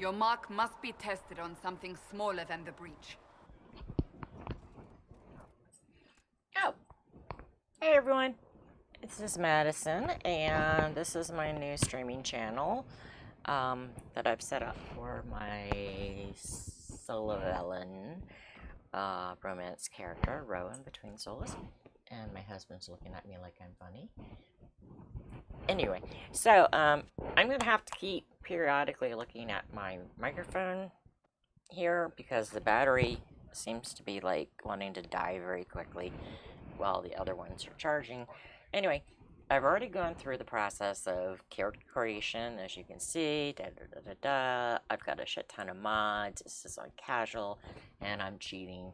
Your mark must be tested on something smaller than the breach. Oh. Hey everyone. This is Madison, and this is my new streaming channel that I've set up for my solo villain romance character, Rowan, between souls. And my husband's looking at me like I'm funny. Anyway, so I'm going to have to keep periodically looking at my microphone here because the battery seems to be like wanting to die very quickly while the other ones are charging. Anyway, I've already gone through the process of character creation, as you can see. I've got a shit ton of mods. This is on casual, and I'm cheating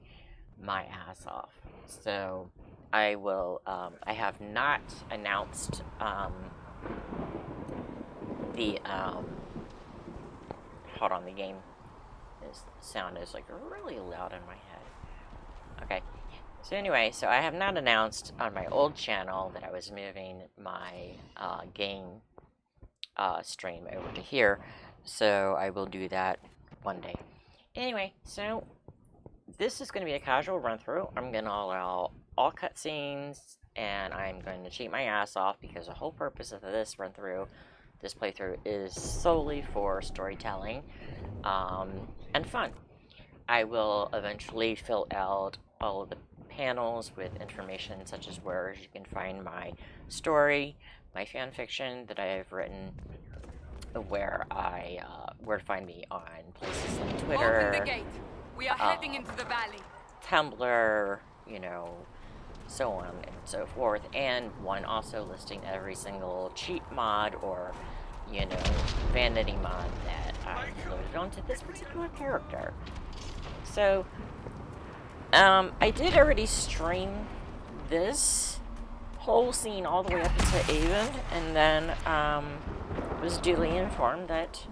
my ass off. So I will. I have not announced the. Hold on, the game. This sound is like really loud in my head. Okay. So anyway, so I have not announced on my old channel that I was moving my game stream over to here, so I will do that one day. Anyway, so this is going to be a casual run-through. I'm going to allow all cutscenes, and I'm going to cheat my ass off because the whole purpose of this run-through, this playthrough, is solely for storytelling and fun. I will eventually fill out all of the panels with information such as where you can find my story, my fan fiction that I have written, where to find me on places like Twitter. Open the gate. We are heading into the valley. Tumblr, so on and so forth, and one also listing every single cheat mod or, vanity mod that I loaded onto this particular character. So, I did already stream this whole scene all the way up to Avon, and then was duly informed that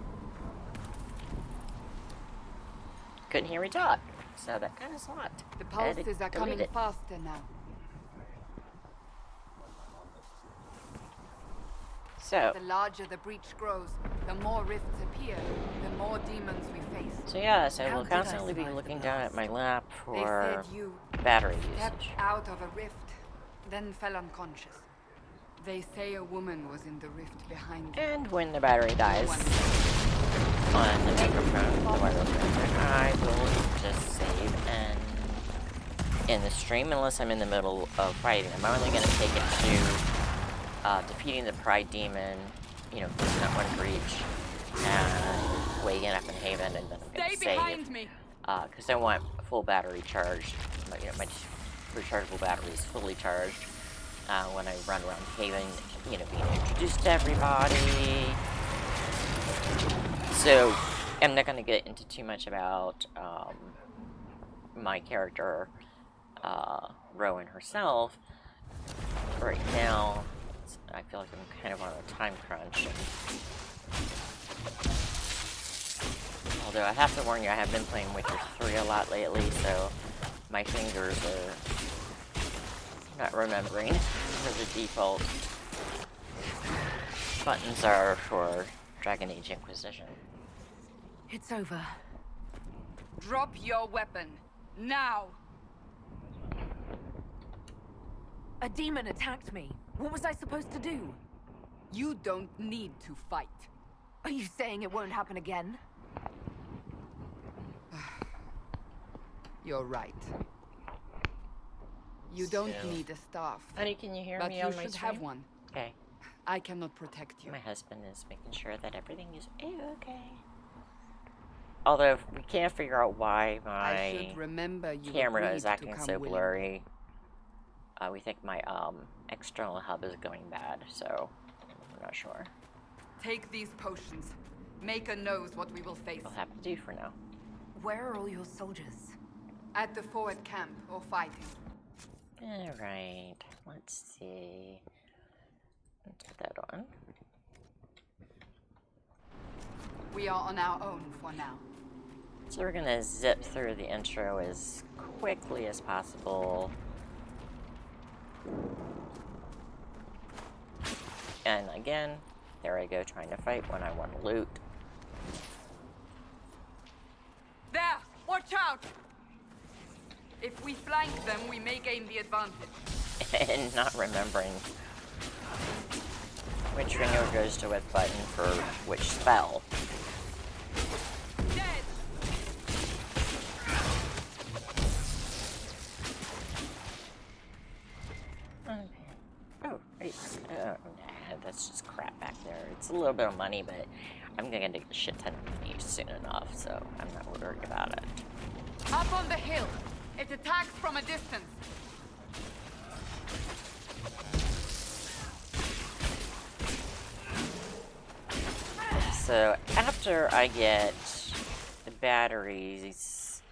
couldn't hear me talk. So that kind of sucked. The pulses are coming faster now. So the larger the breach grows, the more rifts appear, the more demons we face. So yeah, so we'll constantly be looking down at my lap for battery stepped usage. Out of a rift, then fell unconscious. They say a woman was in the rift behind you. And when the battery dies on the microphone, the wireless microphone, I will just save and in the stream unless I'm in the middle of fighting. I'm only going to take it to defeating the Pride Demon, cleaning that one breach, and waking up in Haven, and then I'm going to save. Because I want full battery charged. My rechargeable battery is fully charged when I run around Haven, being introduced to everybody. So I'm not going to get into too much about my character, Rowan herself, right now. I feel like I'm kind of on a time crunch. Although I have to warn you, I have been playing Witcher 3 a lot lately, so my fingers are not remembering where the default buttons are for Dragon Age Inquisition. It's over. Drop your weapon. Now! A demon attacked me. What was I supposed to do? You don't need to fight. Are you saying it won't happen again? You're right. You don't need a staff. Honey, can you hear but me on my you should stream? have one. Okay. I cannot protect you. My husband is making sure that everything is okay. Although we can't figure out why my camera is acting so blurry. We think my external hub is going bad, so I'm not sure. Take these potions. Maker knows what we will face. We'll have to do for now. Where are all your soldiers? At the forward camp or fighting. Alright, let's see. Let's put that on. We are on our own for now. So we're gonna zip through the intro as quickly as possible. And again, there I go trying to fight when I want to loot. There! Watch out! If we flank them, we may gain the advantage. And not remembering which finger goes to which button for which spell. Dead! Oh, wait. That's just crap back there. It's a little bit of money, but I'm gonna get a shit ton of money soon enough, so I'm not worried about it. Up on the hill. It attacks from a distance. So after I get the batteries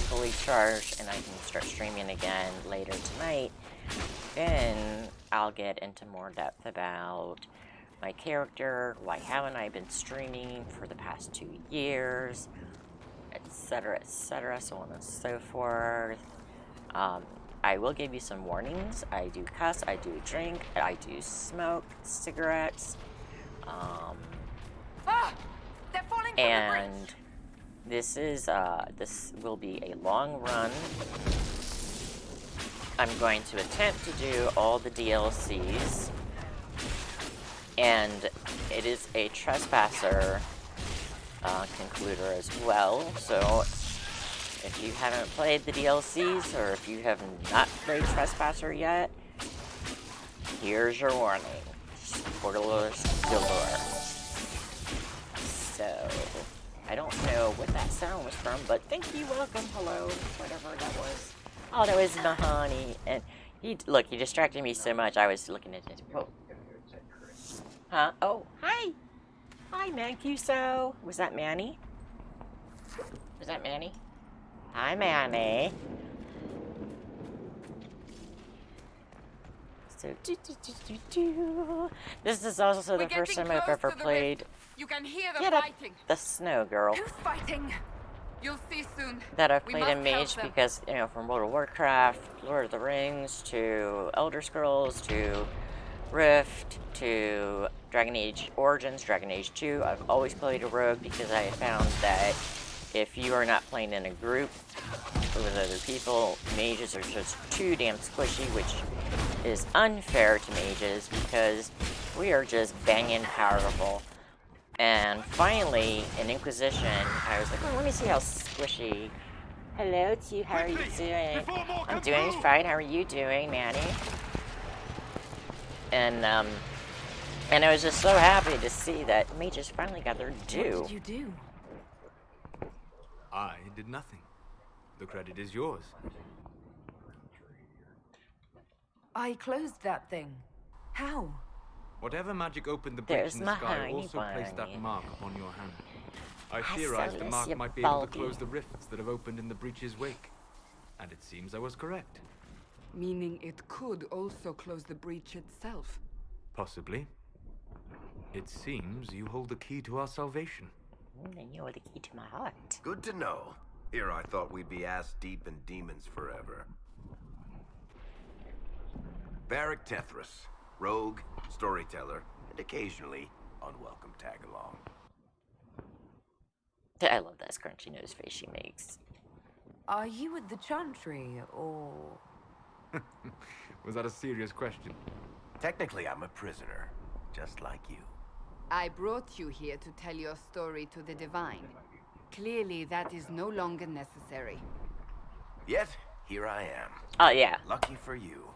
fully charged and I can start streaming again later tonight, then I'll get into more depth about my character, why haven't I been streaming for the past 2 years, etc., so on and so forth. I will give you some warnings. I do cuss, I do drink, I do smoke cigarettes. They're falling from the And bridge. this will be a long run. I'm going to attempt to do all the DLCs, and it is a Trespasser concluder as well. So if you haven't played the DLCs, or if you have not played Trespasser yet, here's your warning. Spoilers galore. So, I don't know what that sound was from, but thank you, welcome, hello, whatever that was. Oh, that was Mahoney, and he distracted me so much, I was looking at his, oh. Huh? Oh, hi! Hi, Mancuso. Was that Manny? Was that Manny? Hi, Manny. So, this is also the first time I've ever played. You can hear the Get up fighting. the snow, girl. Who's fighting? You'll see soon. That I've We played in must help Mage them. because, you know, from World of Warcraft, Lord of the Rings, to Elder Scrolls, to Rift, to Dragon Age Origins, Dragon Age 2, I've always played a rogue because I found that if you are not playing in a group with other people, mages are just too damn squishy, which is unfair to mages because we are just banging powerful. And finally, in Inquisition, I was like, oh, let me see how squishy. Hello to you, how are you doing? I'm doing fine, how are you doing, Manny? And I was just so happy to see that mages finally got their due. What did you do? I did nothing. The credit is yours. I closed that thing. How? Whatever magic opened the breach There's in the my sky honey also placed bunny. that mark upon your hand. I Ah, theorized the Solus, mark you might be able to baldy. close the rifts that have opened in the breach's wake. And it seems I was correct. Meaning it could also close the breach itself. Possibly. It seems you hold the key to our salvation. And you're the key to my heart. Good to know. Here I thought we'd be ass deep in demons forever. Varric Tethras, rogue, storyteller, and occasionally unwelcome tag-along. I love that scrunchy nose face she makes. Are you at the Chantry, or... Was that a serious question? Technically, I'm a prisoner, just like you. I brought you here to tell your story to the Divine. Clearly, that is no longer necessary. Yet, here I am. Oh yeah, Lucky for you,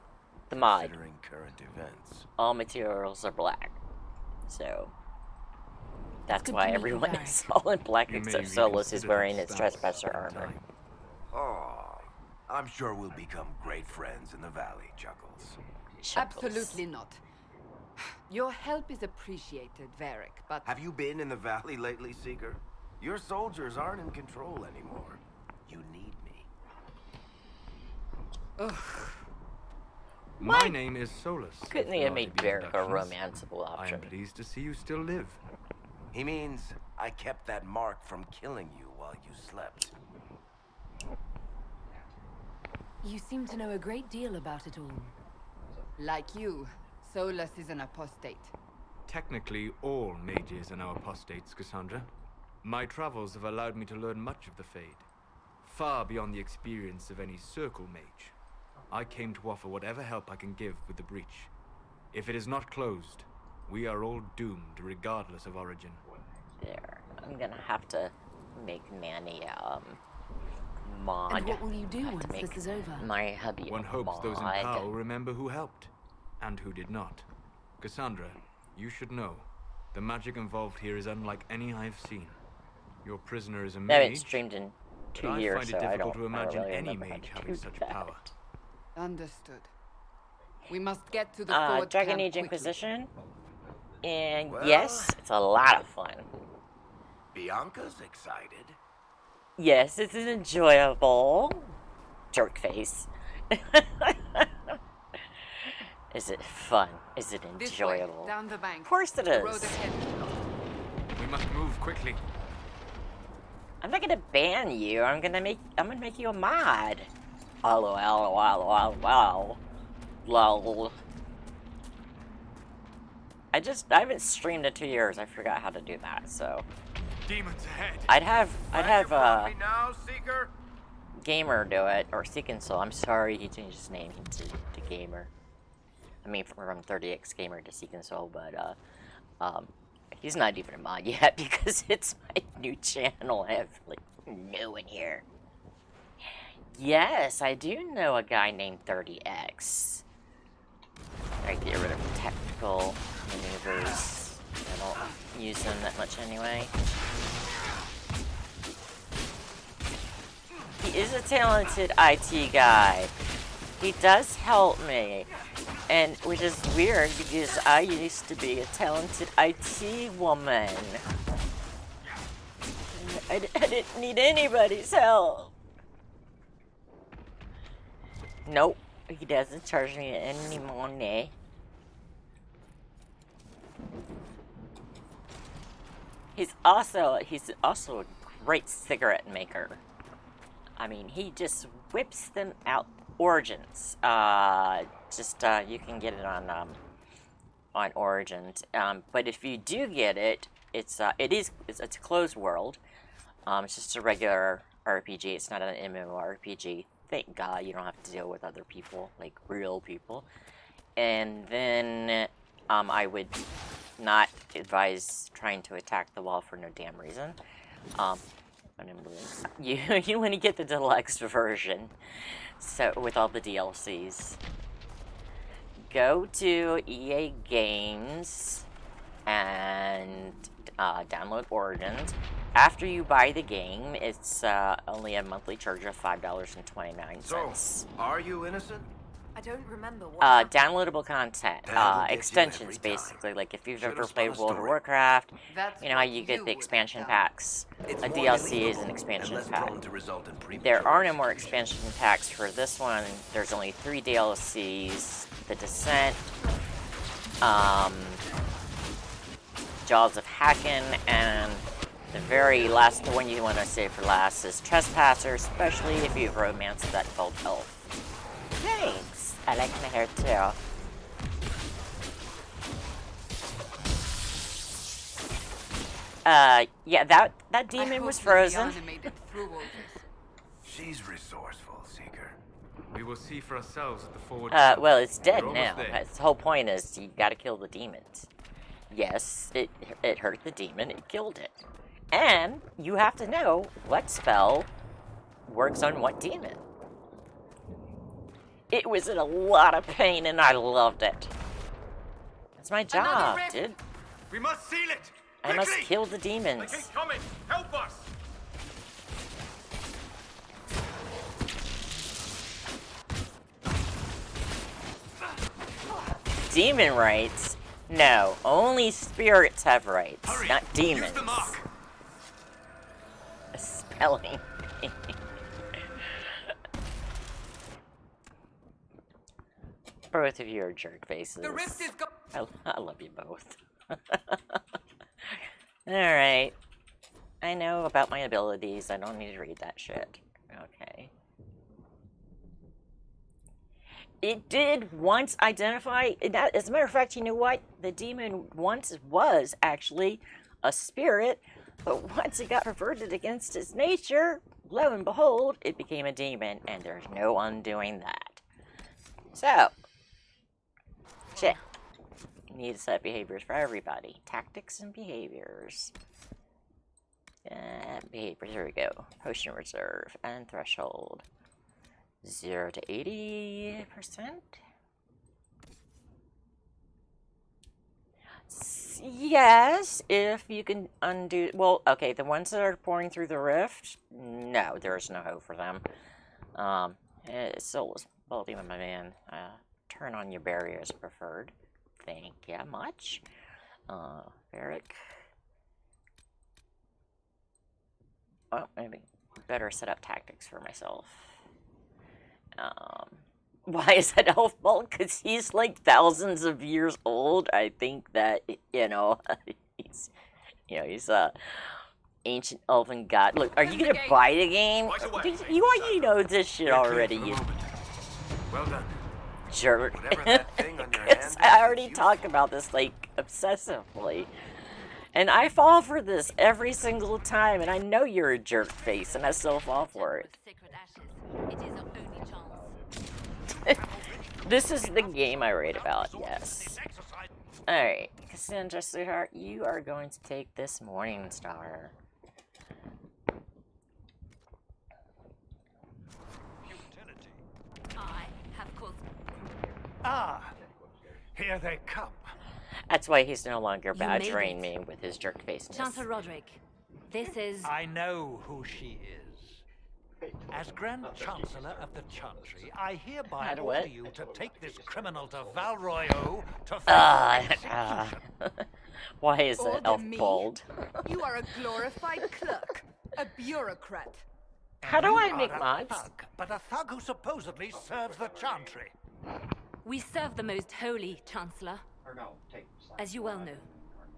the mod. considering current events. All materials are black. So that's good why to meet you, everyone Varric. is all in black You may except Solus is reconsider wearing that its stance Trespasser in armor. time. Oh, I'm sure we'll become great friends in the valley, Chuckles. Chuckles. Absolutely not. Your help is appreciated, Varric, but Have you been in the valley lately, Seeker? Your soldiers aren't in control anymore. You need me. My name is Solus. Couldn't if they there have are made to be Varric a introductions. romanceable I option? am pleased to see you still live. He means I kept that mark from killing you while you slept. You seem to know a great deal about it all. like you, Solus is an apostate. Technically, all mages are now apostates, Cassandra. My travels have allowed me to learn much of the Fade, far beyond the experience of any circle mage. I came to offer whatever help I can give with the breach. If it is not closed, we are all doomed regardless of origin. There. I'm gonna have to make Manny mod. And what will you do I have once to make this is over? my hubby One a hopes those in mod. power remember who helped, and who did not. Cassandra, you should know, the magic involved here is unlike any I've seen. Your prisoner is a I haven't mage, streamed in but 2 I years, find so it I difficult don't to imagine really any remember how mage to having do such that. power. Understood. We must get to the forward Dragon camp Age quickly. Inquisition. And Well- yes, it's a lot of fun. Bianca's excited. Yes, it's an enjoyable jerk face. Is it fun? Is it This way, enjoyable? down the bank. Of course it The road is. ahead. We must move quickly. I'm not gonna ban you. I'm gonna make you a mod. Lol. I haven't streamed in 2 years. I forgot how to do that. So Demons ahead. I'd have Me now, Seeker? Gamer do it, or Seek and Soul. I'm sorry, he changed his name to Gamer. I mean, from 30x Gamer to Seek and Soul, but he's not even a mod yet because it's my new channel. I have like no one here. Yes, I do know a guy named 30x. I get rid of tactical maneuvers. I don't use them that much anyway. He is a talented IT guy. He does help me. And which is weird because I used to be a talented IT woman. I didn't need anybody's help. Nope, he doesn't charge me any money. He's also a great cigarette maker. I mean, he just whips them out. Origins. You can get it on Origins. But if you do get it, it's a closed world. It's just a regular RPG. It's not an MMORPG. Thank God you don't have to deal with other people, like real people. And then I would not advise trying to attack the wall for no damn reason. You want to get the deluxe version, so with all the DLCs. Go to EA Games and download Origins. After you buy the game, it's only a monthly charge of $5.29. So, are you innocent? I don't remember what Downloadable content, That'll get you extensions, every time. basically. Like if you've Should've ever spun played a World of story. Warcraft, That's you know how what you get the would have expansion done. packs. It's A more DLC is believable an expansion and less pack. prone to result in There are no premature more execution. expansion packs for this one. There's only 3 DLCs. The Descent, Jaws of Hacken, and the very last, the one you want to save for last is Trespasser, especially if you've romanced that gold elf. Thanks! I like my hair too. Yeah, that demon I was hope that the frozen. army made it through all this. She's resourceful, Seeker. We will see for ourselves at the forward. Well, it's dead We're now. almost there. That's the whole point is you gotta kill the demons. Yes, it hurt the demon, it killed it. And you have to know what spell works on what demon. It was in a lot of pain and I loved it. That's my job, rift! dude. We must seal it. I must Quickly! kill the demons. They keep coming. Help us. Demon rights? No, only spirits have rights, Hurry. not demons. Use the mark. A spelling. Both of you are jerk faces. The rift is go- I love you both. Alright. I know about my abilities. I don't need to read that shit. Okay. It did once identify... As a matter of fact, you know what? The demon once was actually a spirit But once it got perverted against its nature, lo and behold, it became a demon, and there's no undoing that. So, check. You need to set behaviors for everybody. Tactics and behaviors. Behaviors, here we go. Potion reserve and threshold. 0 to 80%. Yes, if you can undo... Well, okay, the ones that are pouring through the rift, no, there's no hope for them. Soulless Ball Demon, my man. Turn on your barriers preferred. Thank you much. Varric. Oh, maybe better set up tactics for myself. Why is that elf ball? Because he's like thousands of years old. I think that, he's a ancient elven god. Look, are you gonna buy the game? You know this shit already, you Well done. jerk. Whatever that thing on your hand is, I already it's talk about this like obsessively. And I fall for this every single time, and I know you're a jerk face, and I still fall for it. This is the game I write about, yes. Alright, Cassandra, sweetheart, you are going to take this Morning Star. I have caused... Ah, here they come. That's why he's no longer made badgering it. me with his jerk faceness. Chancellor Roderick, this is... I know who she is. As Grand Chancellor of the Chantry, I hereby Had order what? you to take this criminal to Valroyo to face execution. Why is Order the elf me? bold? You are a glorified clerk, a bureaucrat. How do You I are make a mods? thug, but a thug who supposedly serves the Chantry. We serve the most holy, Chancellor. As you well know.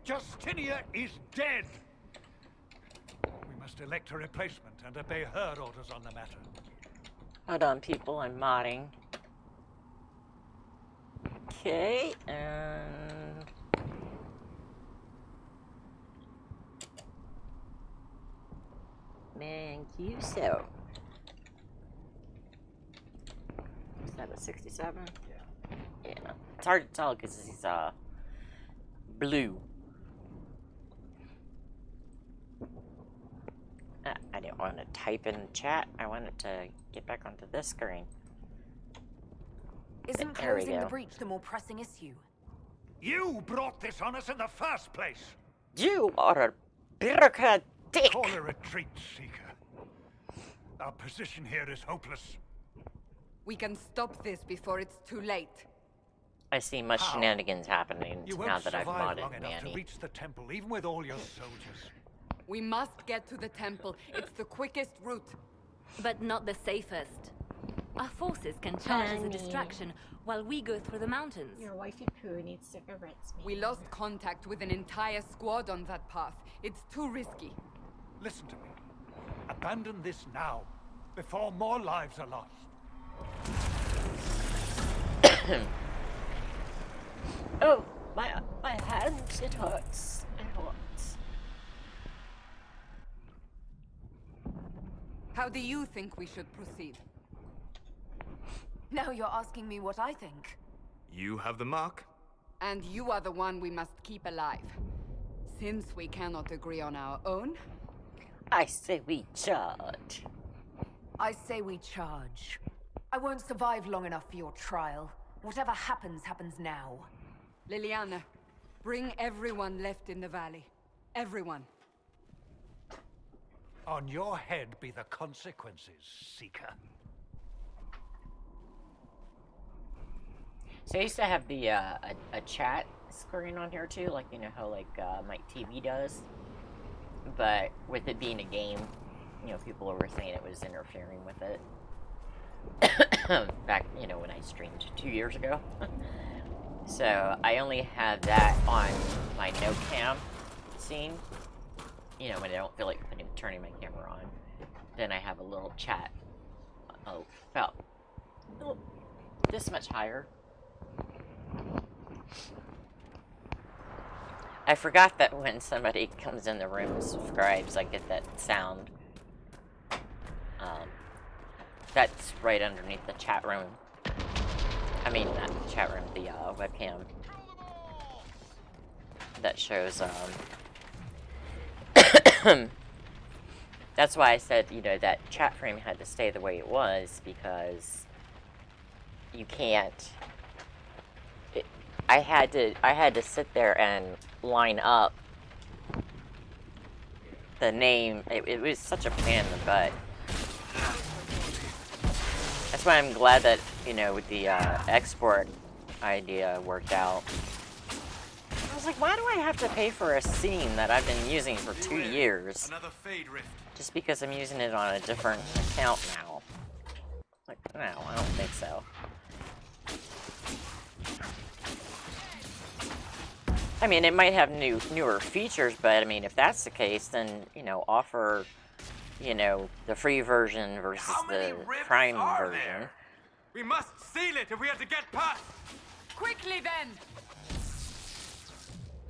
Justinia is dead. We must elect a replacement and obey her orders on the matter. Hold on, people, I'm modding. Okay, and... Thank you, so... Is that a 67? Yeah. It's hard to tell because he's, blue. I didn't want to type in chat. I wanted to get back onto this screen. Isn't There we closing the go. breach the more pressing issue? You brought this on us in the first place. You are a bureaucrat dick! Call a retreat, Seeker. Our position here is hopeless. We can stop this before it's too late. I see much How? shenanigans happening You now won't that I've survive modded long enough to Manny. reach the temple, even with all your soldiers. We must get to the temple. It's the quickest route. But not the safest. Our forces can charge as a Honey. distraction while we go through the mountains. Your wifey Pooh needs cigarettes. We lost contact with an entire squad on that path. It's too risky. Listen to me. Abandon this now, before more lives are lost. Oh, my hands, it hurts. It hurts. How do you think we should proceed? Now you're asking me what I think. You have the mark? And you are the one we must keep alive. Since we cannot agree on our own, I say we charge. I say we charge. I won't survive long enough for your trial. Whatever happens, happens now. Liliana, bring everyone left in the valley. Everyone. On your head be the consequences, Seeker. So I used to have the a chat screen on here too, like you know how like my TV does. But with it being a game, you know, people were saying it was interfering with it. Back, you know, when I streamed 2 years ago. So I only have that on my no cam scene. You know, when I don't feel like turning my camera on. Then I have a little chat. Oh, about this much higher. I forgot that when somebody comes in the room and subscribes, I get that sound. That's right underneath the chat room. I mean, not the chat room, the webcam. That shows, that's why I said, you know, that chat frame had to stay the way it was, because you can't... I had to sit there and line up the name. It was such a pain in the butt. That's why I'm glad that, you know, with the export idea worked out. I was like, why do I have to pay for a scene that I've been using for 2 years? Another fade rift. Just because I'm using it on a different account now. Like, no, I don't think so. I mean, it might have newer features, but I mean, if that's the case, then, you know, offer, you know, the free version versus the Prime version. There? We must seal it if we are to get past. Quickly then!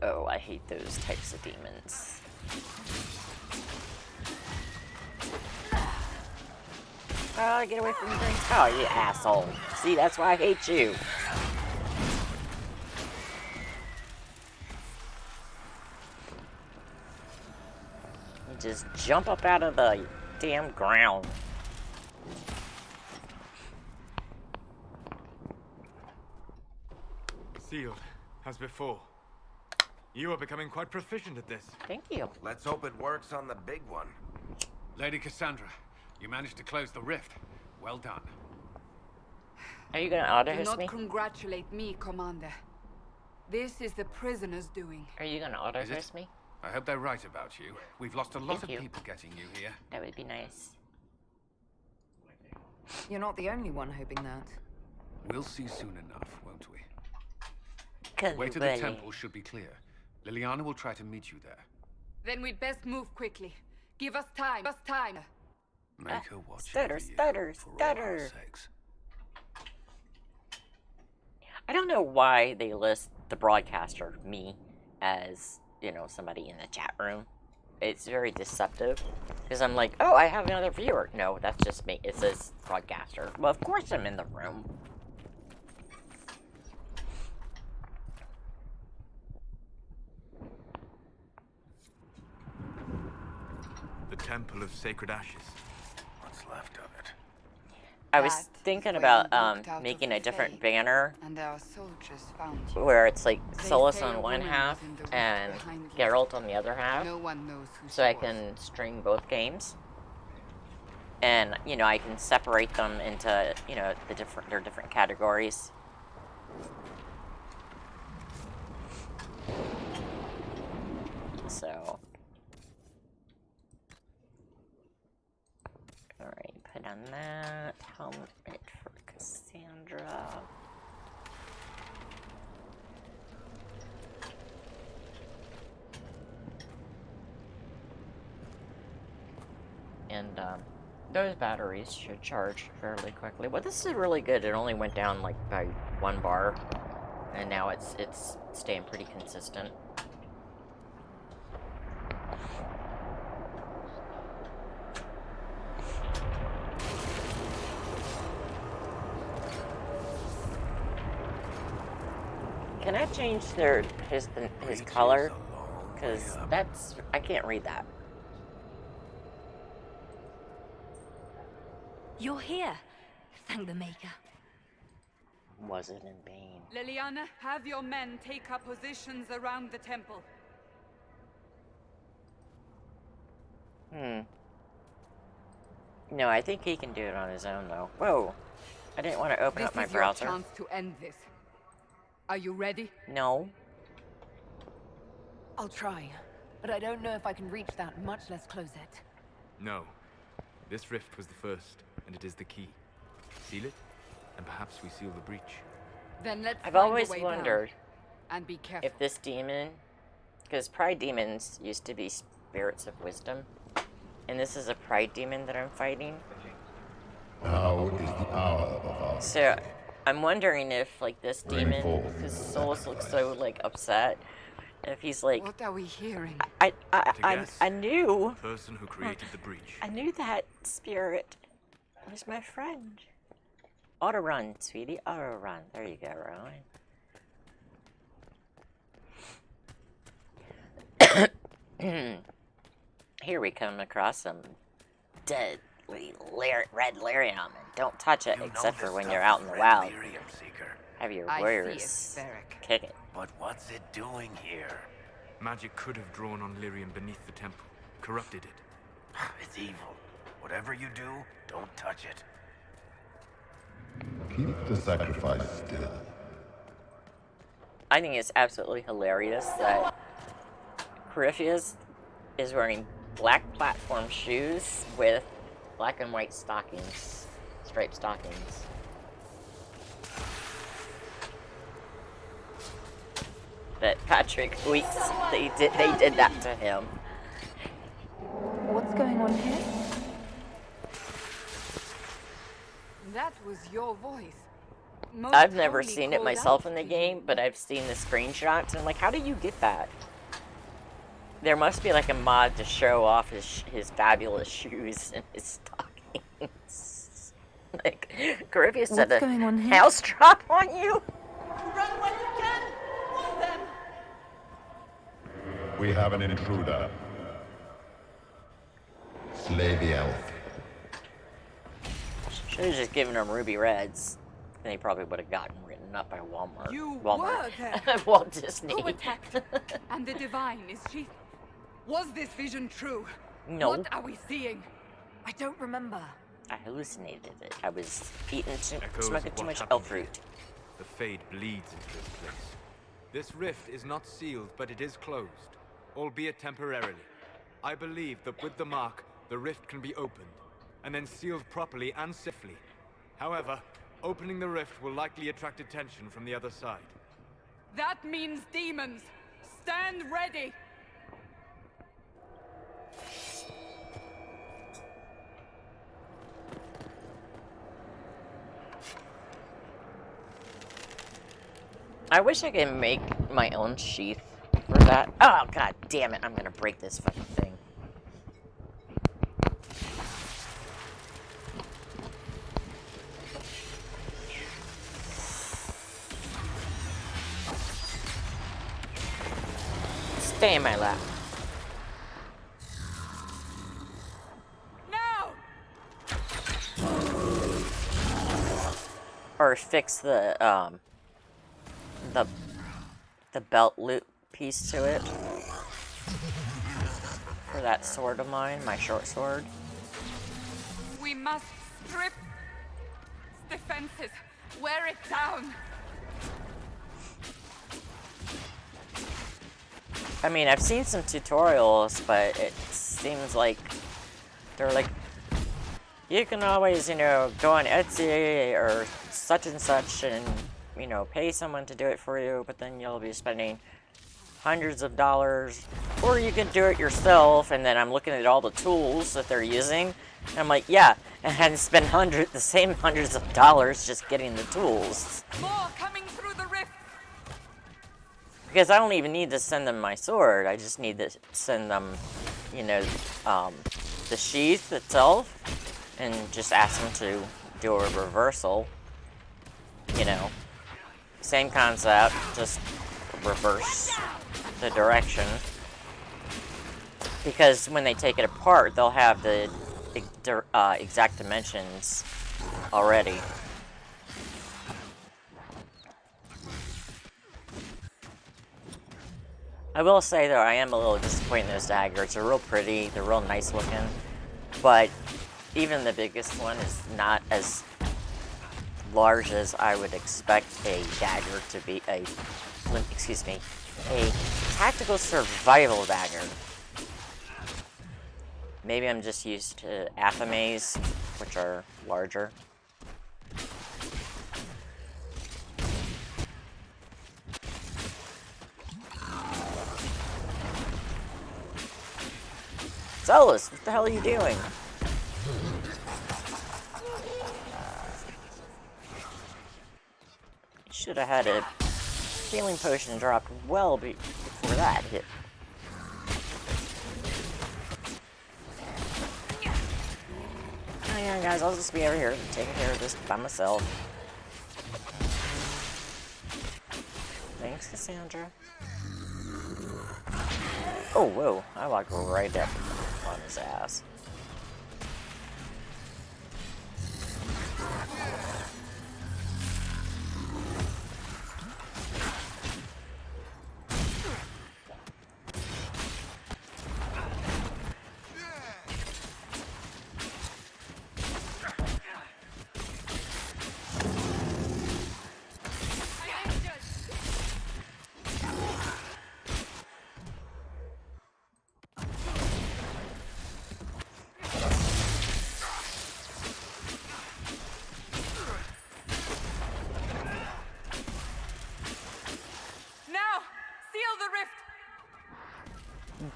Oh, I hate those types of demons. Oh, get away from the drinks. Oh, you asshole. See, that's why I hate you. You just jump up out of the damn ground. Sealed, as before. You are becoming quite proficient at this. Thank you. Let's hope it works on the big one. Lady Cassandra, you managed to close the rift. Well done. Are you gonna auto Do host not me? congratulate me, Commander. This is the prisoner's doing. Are you gonna auto Is it? host me? I hope they're right about you. We've lost a lot Thank of you. people getting you here. That would be nice. You're not the only one hoping that. We'll see soon enough, won't we? Cause Way to really. the temple should be clear. Liliana will try to meet you there. Then we'd best move quickly. Give us time. Give us time. Make her watch stutter, over you, stutter, for all stutter. our sakes. I don't know why they list the broadcaster, me, as, you know, somebody in the chat room. It's very deceptive. Because I'm like, oh, I have another viewer. No, that's just me. It says broadcaster. Well, of course I'm in the room. The Temple of Sacred Ashes. What's left of it? I was That thinking is where about you walked out making of a the different Fade. banner And our soldiers found you. where it's like They Solus say on a one woman half was in the rift and behind you. Geralt on the other half. No one knows who So she I was. can string both games. And, you know, I can separate them into, you know, their different categories. So. Alright, put on that. Helmet for Cassandra. And, those batteries should charge fairly quickly. Well, this is really good. It only went down, like, by 1 bar. And now it's staying pretty consistent. Can I change his color? Because that's... I can't read that. You're here. Thank the Maker. Was it in vain? Liliana, have your men take up positions around the temple. No, I think he can do it on his own, though. Whoa! I didn't want to open This up my is your browser. chance to end this. Are you ready? No. I'll try, but I don't know if I can reach that, much less close it. No. This rift was the first, and it is the key. Seal it, and perhaps we seal the breach. Then let's I've find a always way wondered down. And be careful. if this demon... Because pride demons used to be spirits of wisdom. And this is a pride demon that I'm fighting. Now is the hour of our So, I'm wondering if, like, this Bring demon... forth Because the Solus looks so, like, upset. if he's like, What are we hearing? I knew, The person who created the breach. I knew that spirit was my friend. Auto run, sweetie, auto run. There you go, Rowan. Here we come across some deadly red lyrium, and don't touch it except for when you're out in the wild. Have your warriors kick it. But what's it doing here? Magic could have drawn on lyrium beneath the temple, corrupted it. It's evil. Whatever you do, don't touch it. Keep the sacrifice still. I think it's absolutely hilarious that Corypheus is wearing black platform shoes with black and white stockings, striped stockings. But Patrick weeks they did that to him. What's going on here? That was your voice. Most I've never holy seen it called myself out in the to game, you. but I've seen the screenshots, and I'm like, how do you get that? There must be like a mod to show off his fabulous shoes and his stockings. Like, Corypheus said What's a going on here? house drop on you? Run when you can! Warn them! We have an intruder. Slay the elf. Should have just given him ruby reds. Then he probably would have gotten written up by Walmart. You Walmart. were there. Walt Disney. Who attacked? And the divine, is she? Was this vision true? No. What are we seeing? I don't remember. I hallucinated it. I was Echoes smoking of too what much happened elf here. fruit. The Fade bleeds into this place. This rift is not sealed, but it is closed, albeit temporarily. I believe that with the mark, the rift can be opened, and then sealed properly and safely. However, opening the rift will likely attract attention from the other side. That means demons. Stand ready. I wish I could make my own sheath for that. Oh, god damn it. I'm gonna break this fucking thing. Stay in my lap. Now! Or fix the belt loop piece to it. For that sword of mine, my short sword. We must strip its defenses. Wear it down. I mean, I've seen some tutorials, but it seems like they're like, you can always, you know, go on Etsy or such and such and, you know, pay someone to do it for you, but then you'll be spending hundreds of dollars, or you can do it yourself. And then I'm looking at all the tools that they're using, and I'm like, yeah, and I had to spend the same hundreds of dollars just getting the tools. More coming through the rift. Because I don't even need to send them my sword. I just need to send them, you know, the sheath itself, and just ask them to do a reversal. You know, same concept, just reverse the direction. Because when they take it apart, they'll have the exact dimensions already. I will say, though, I am a little disappointed in those daggers. They're real pretty, they're real nice looking, but even the biggest one is not as large as I would expect a dagger to be, a tactical survival dagger. Maybe I'm just used to Athames, which are larger. Zealous, what the hell are you doing? Should have had a healing potion dropped well before that hit. Oh yeah, guys, I'll just be over here taking care of this by myself. Thanks, Cassandra. Oh, whoa. I walked right up on his ass.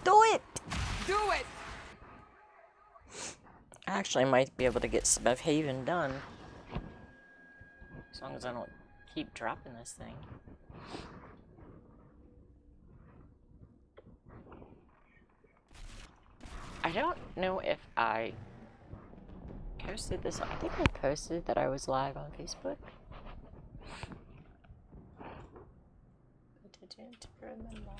Do it! Do it! I actually might be able to get some of Haven done. As long as I don't keep dropping this thing. I don't know if I posted this. I think I posted that I was live on Facebook. I didn't remember.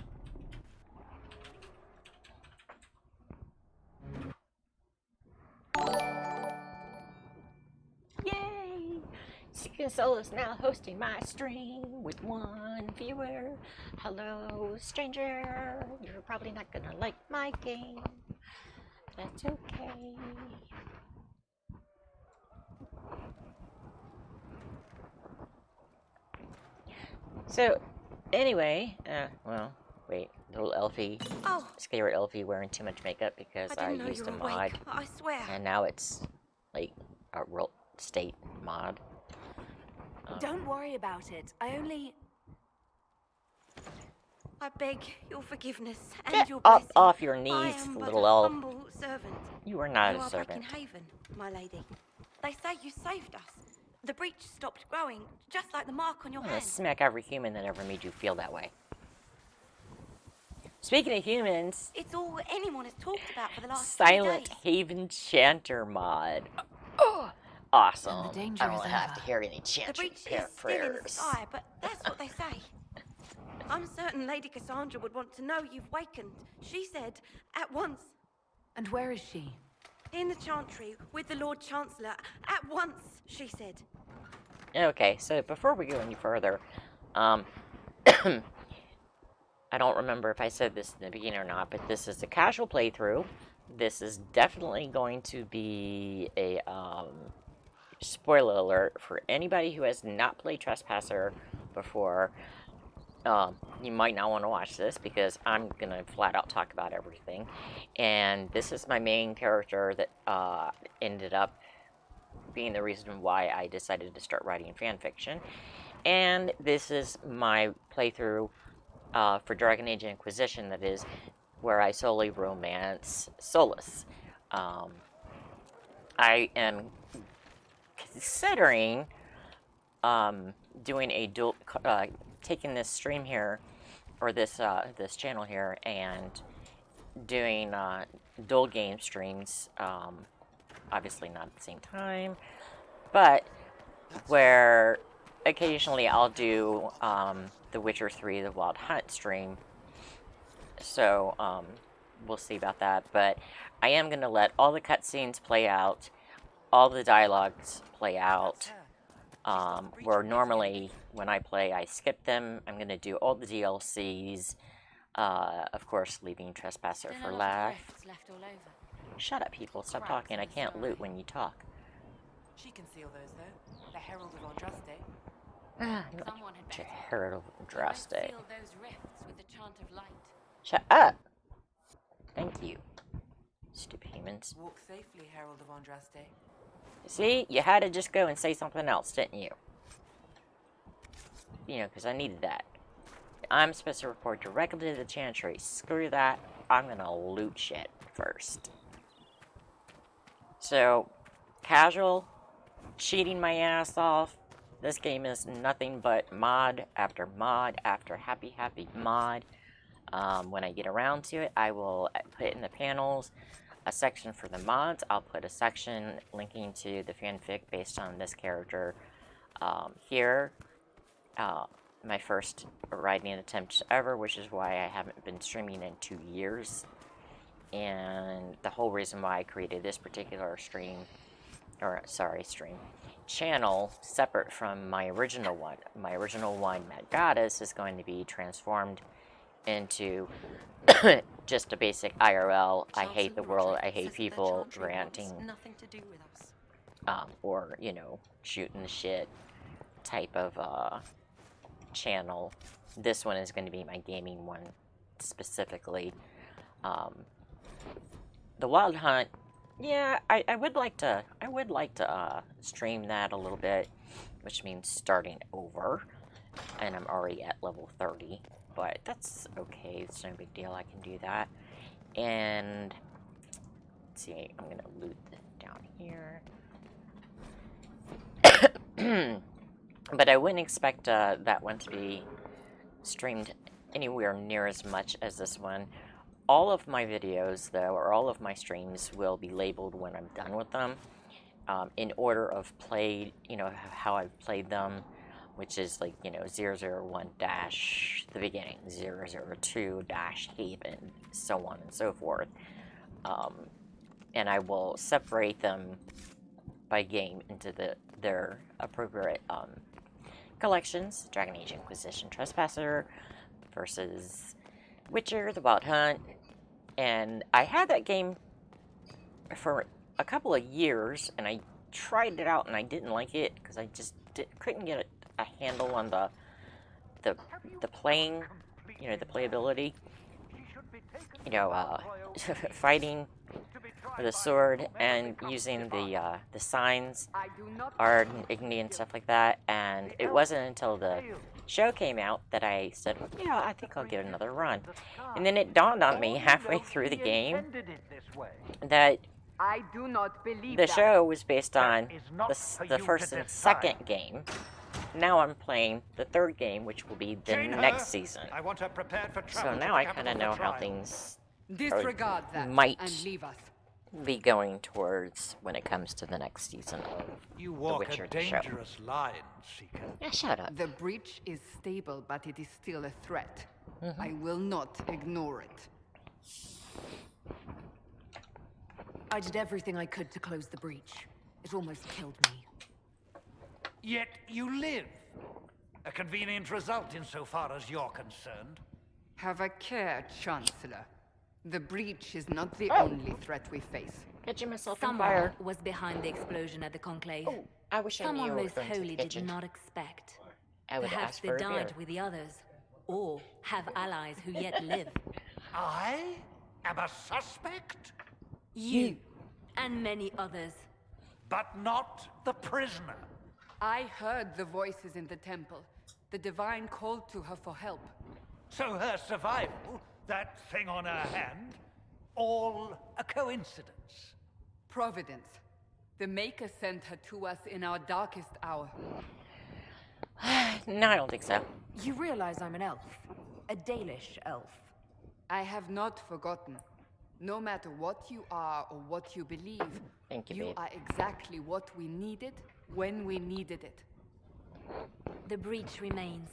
Yay! Seeker Soul is now hosting my stream with one viewer. Hello, stranger. You're probably not gonna like my game. That's okay. So, anyway, well, wait, little Elfie, scary Elfie wearing too much makeup because I used a mod, I swear. and now it's like a real state mod. Don't worry about it. I beg your forgiveness and Get your up blessing. off your I knees, am but little a elf. humble servant. You are not You a are back servant. in Haven, my lady. They say you saved us. The breach stopped growing, just like the mark on your I'm gonna hand. smack every human that ever made you feel that way. Speaking of humans, It's all anyone has talked about for the last Silent 3 days. Haven Chanter mod. Awesome. And the danger I don't is have over. to hear any The chantry breach is still in the prayers. sky, but that's what they say. I'm certain Lady Cassandra would want to know you've wakened. She said, at once, And where is she? in the Chantry with the Lord Chancellor. At once, she said. Okay, so before we go any further, I don't remember if I said this in the beginning or not, but this is a casual playthrough. This is definitely going to be a spoiler alert for anybody who has not played Trespasser before. You might not want to watch this because I'm going to flat out talk about everything. And this is my main character that ended up being the reason why I decided to start writing fan fiction. And this is my playthrough for Dragon Age Inquisition, that is, where I solely romance Solus. I am considering doing a dual, taking this stream here, or this this channel here, and doing dual game streams. Obviously not at the same time, but where occasionally I'll do The Witcher 3, The Wild Hunt stream. So we'll see about that, but I am going to let all the cutscenes play out, all the dialogues play out. Where normally when I play I skip them. I'm going to do all the DLCs, of course leaving Trespasser for last. Shut up, people. Stop talking. I can't loot when you talk. She can seal those, though. The Herald of Andraste. Someone had Herald of Andraste. Seal those rifts with the chant of light. Shut up! Thank you. Stupid humans. Walk safely, Herald of Andraste. See? You had to just go and say something else, didn't you? You know, because I needed that. I'm supposed to report directly to the Chantry. Screw that. I'm gonna loot shit first. So, casual, cheating my ass off, This game is nothing but mod after happy mod. When I get around to it, I will put in the panels a section for the mods. I'll put a section linking to the fanfic based on this character here. My first writing attempt ever, which is why I haven't been streaming in 2 years. And the whole reason why I created this particular channel, separate from my original one. My original one, Mad Goddess, is going to be transformed into just a basic IRL, I hate the world, I hate people, ranting, Nothing to do with us. or, you know, shooting the shit type of channel. This one is going to be my gaming one specifically. The Wild Hunt, yeah, I would like to stream that a little bit, which means starting over, and I'm already at level 30, but that's okay, it's no big deal, I can do that. And let's see, I'm gonna loot this down here. But I wouldn't expect that one to be streamed anywhere near as much as this one. All of my videos, though, or all of my streams will be labeled when I'm done with them, in order of play, you know, how I've played them, which is like, you know, 001 dash the beginning, 002 dash Haven, so on and so forth. And I will separate them by game into their appropriate collections. Dragon Age Inquisition Trespasser versus Witcher, the Wild Hunt. And I had that game for a couple of years, and I tried it out, and I didn't like it because I just couldn't get a handle on the playing, you know, the playability. You know, fighting with a sword and using the signs, art and Igni and stuff like that. And it wasn't until the show came out that I said, yeah, I think I'll give it another run. And then it dawned on me halfway through the game that I do not believe the show was based on the first and second game. Now I'm playing the third game, which will be the next season. I want her prepared for So travel now I kind of know how things disregard that might and leave us. be going towards when it comes to the next season of You The walk Witcher a the show. dangerous line, Seeker. Yeah, shut up. The breach is stable, but it is still a threat. I will not ignore it. I did everything I could to close the breach. It almost killed me. Yet you live. A convenient result insofar as you're concerned. Have a care, Chancellor. The breach is not the only threat we face. Catching myself on Someone fire. was behind the explosion at the conclave. Oh, I wish I knew Someone you were most going to holy the did kitchen. not expect. I would Perhaps ask they for a died beer. with the others, or have allies who yet live. I am a suspect, You and many others. but not the prisoner. I heard the voices in the temple. The Divine called to her for help. So her survival, that thing on her hand, all a coincidence. Providence. The Maker sent her to us in our darkest hour. No, I don't think so. You realize I'm an elf. A Dalish elf. I have not forgotten. No matter what you are or what you believe, Thank you, you babe. are exactly what we needed when we needed it. The breach remains,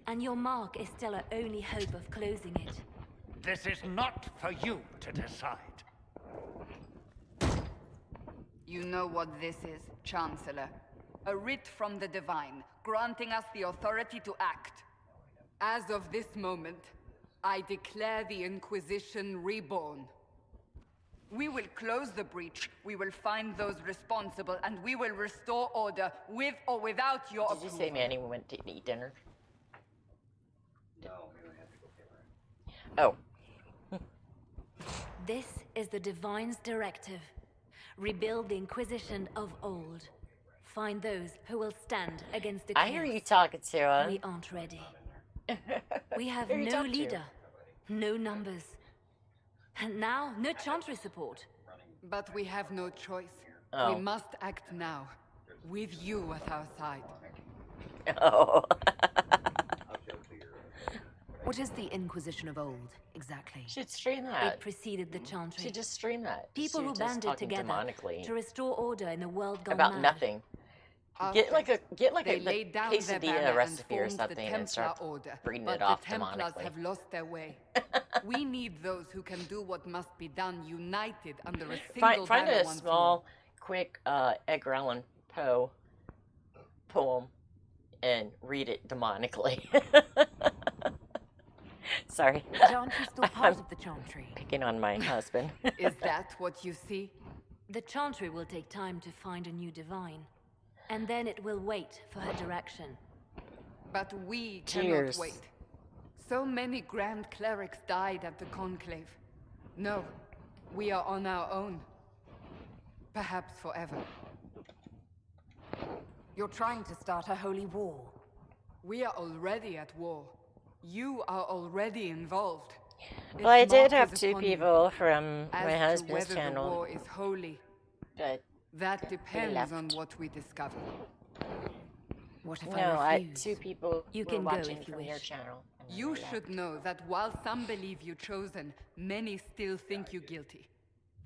and your mark is still our only hope of closing it. This is not for you to decide. You know what this is, Chancellor. A writ from the Divine, granting us the authority to act. As of this moment, I declare the Inquisition reborn. We will close the breach, we will find those responsible, and we will restore order, with or without your Did you say Manny went to eat dinner? Oh. This is the Divine's directive. Rebuild the Inquisition of old. Find those who will stand against the I hear chaos. you talking to her. We aren't ready. We have Who are you no talking to? leader, no numbers, and now no chantry support. But we have no choice. Oh. We must act now, with you at our side. Oh. What is the Inquisition of old, exactly? Should stream It that. preceded the Chantry. Should just stream that. People who Just banded talking together demonically to restore order in a world gone about mad. nothing. After, Get like they a laid down their quesadilla banner recipe and or formed the something and Templar start Order, reading but it off the Templars demonically. have lost their way. We need those who can do what must be done, united under a single Find banner a once small, quick Edgar Allan Poe poem and read it demonically. Sorry. Aren't you still part of the Chantry? Picking on my husband. more. Is that what you see? The Chantry will take time to find a new divine, and then it will wait for her direction. But we Cheers. cannot wait. So many Grand Clerics died at the Conclave. No, we are on our own. Perhaps forever. You're trying to start a holy war. We are already at war. You are already involved. Well, I Its did mark have is 2 upon you. people from As my to husband's whether the channel. war is holy, But that depends left. on what we discover. What if no, I refuse? 2 people You were can go watching if you from your wish. channel. and then You they should left. know that while some believe you chosen, many still think you guilty.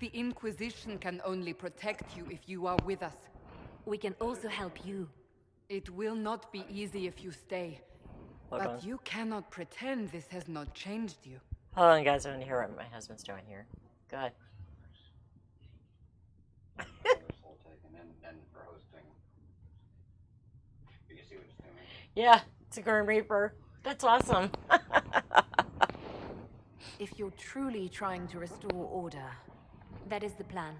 The Inquisition can only protect you if you are with us. We can also help you. It will not be easy if you stay. Hold but on. you cannot pretend this has not changed you. Hold on, guys. I want to hear what my husband's doing here. Go ahead. Yeah, it's a Grim Reaper. That's awesome. If you're truly trying to restore order, That is the plan.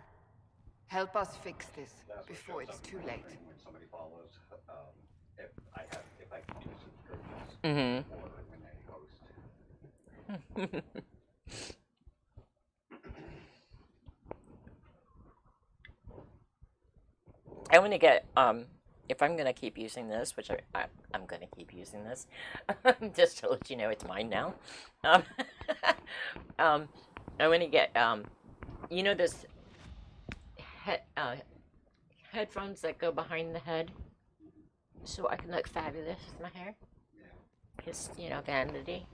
Help us fix this before it's too late. Mm-hmm. I want to get if I'm gonna keep using this, which I'm gonna keep using this, just to let you know it's mine now. I want to get you know this headphones that go behind the head, so I can look fabulous with my hair. Because you know, vanity.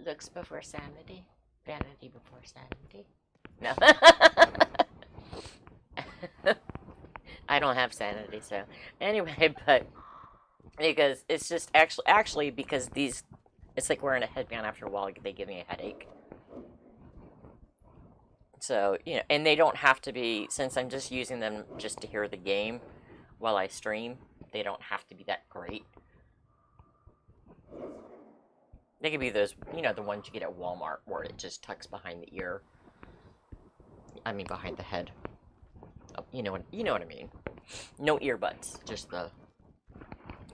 Looks before sanity. Vanity before sanity. No. I don't have sanity, so anyway, but because it's just actually because these, it's like wearing a headband after a while, they give me a headache. So, you know, and they don't have to be, since I'm just using them just to hear the game while I stream, they don't have to be that great. They could be those, you know, the ones you get at Walmart where it just tucks behind the ear. I mean, behind the head. Oh, you know what I mean. No earbuds, just the,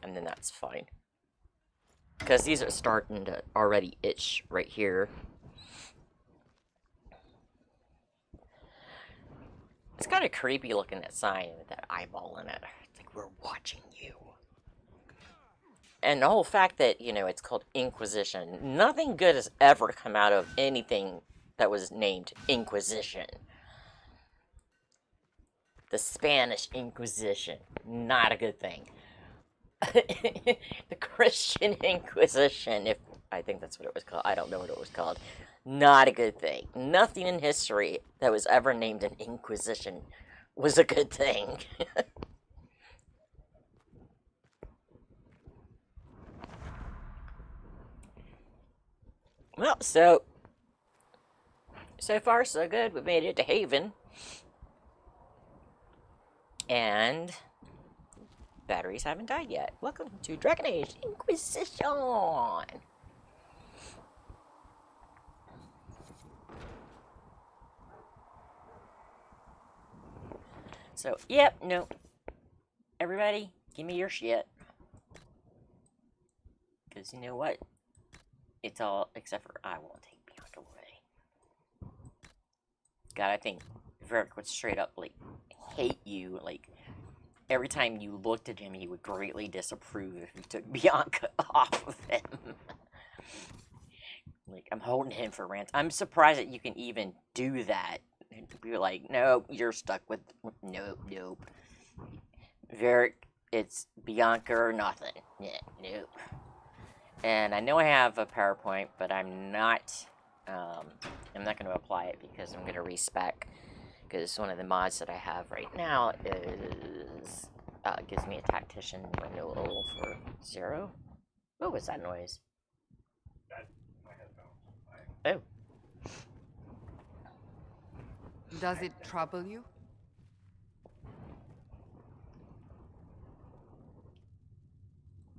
and then that's fine. Because these are starting to already itch right here. It's kind of creepy looking, that sign with that eyeball in it. It's like, we're watching you. And the whole fact that, you know, it's called Inquisition. Nothing good has ever come out of anything that was named Inquisition. The Spanish Inquisition. Not a good thing. The Christian Inquisition, if I think that's what it was called. I don't know what it was called. Not a good thing. Nothing in history that was ever named an Inquisition was a good thing. Well, so far so good. We made it to Haven. And batteries haven't died yet. Welcome to Dragon Age Inquisition. So, yep, no. Everybody, give me your shit. Because you know what? It's all, except for I won't take Beyond away. God, I think Varric would straight up, like, hate you. Like, every time you looked at him, he would greatly disapprove if you took Bianca off of him. Like, I'm holding him for ransom. I'm surprised that you can even do that. Be like, no, you're stuck with, nope. Varric it's Bianca or nothing. Yeah, nope. And I know I have a PowerPoint, but I'm not going to apply it because I'm going to respec. Because one of the mods that I have right now is gives me a tactician renewal for 0. What was that noise? Oh. Does it trouble you?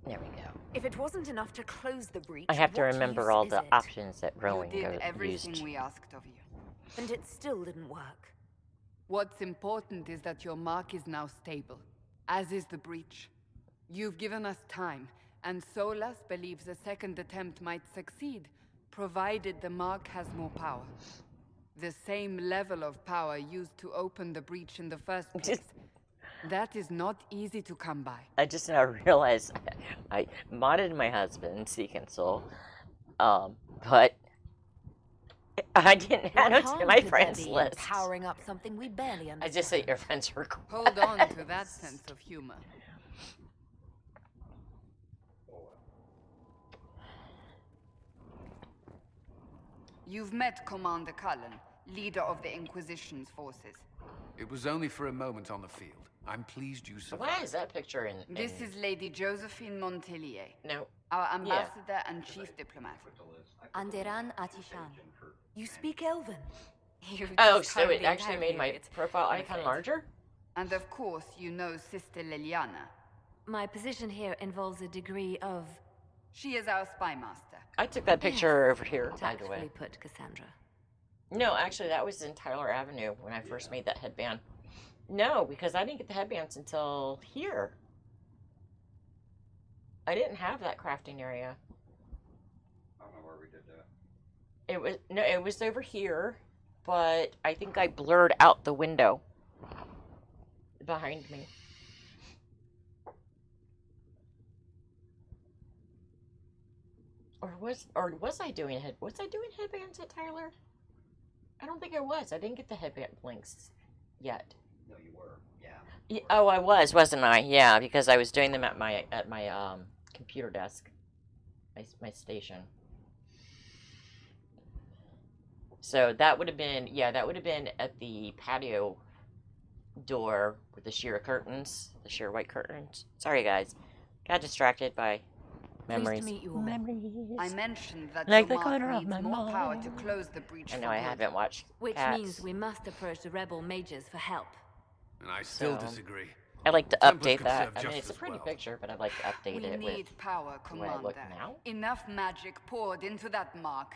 There we go. If it wasn't enough to close the breach, I have to what remember use all is the it? options that You Rowan did everything used. we asked of you. And it still didn't work. What's important is that your mark is now stable, as is the breach. You've given us time, and Solas believes a second attempt might succeed, provided the mark has more power. The same level of power used to open the breach in the first place. That is not easy to come by. I just now realized I modded my husband, Sea Console, but I didn't add him to my friends list. Powering up something we barely understand. I just said your friends were cool. Hold on to that sense of humor. You've met Commander Cullen, leader of the Inquisition's forces. It was only for a moment on the field. I'm pleased you survived. Why is that picture in? This is Lady Josephine Montelier. No. Our ambassador and chief diplomat. Anderan Atishan. You speak Elven? Oh, so it actually made my profile icon larger? And of course, you know Sister Liliana. My position here involves a degree of... She is our spy master. I took that picture over here, by the Tactfully way. put, Cassandra. No, actually, that was in Tyler Avenue when I first made that headband. No, because I didn't get the headbands until here. I didn't have that crafting area. I don't know where we did that. It was over here, but I think I blurred out the window behind me. Or was I doing headbands at Tyler? I don't think I was. I didn't get the headband links yet. No, you were. Yeah. Oh, I was, wasn't I? Yeah, because I was doing them at my computer desk, my station. So that would have been at the patio door with the sheer curtains, the sheer white curtains. Sorry, guys, got distracted by memories. Pleased to meet you all. Memories. I mentioned that Like your the mark corner of needs my more power mind. to close the breach. I know I haven't watched Which Cats. means we must approach the rebel mages for help. And I still So, disagree. I'd like to Templars update could that. serve I mean, just it's a as pretty well. picture, but I'd like to update We it with need power, the way I look Commander. now. Enough magic poured into that mark.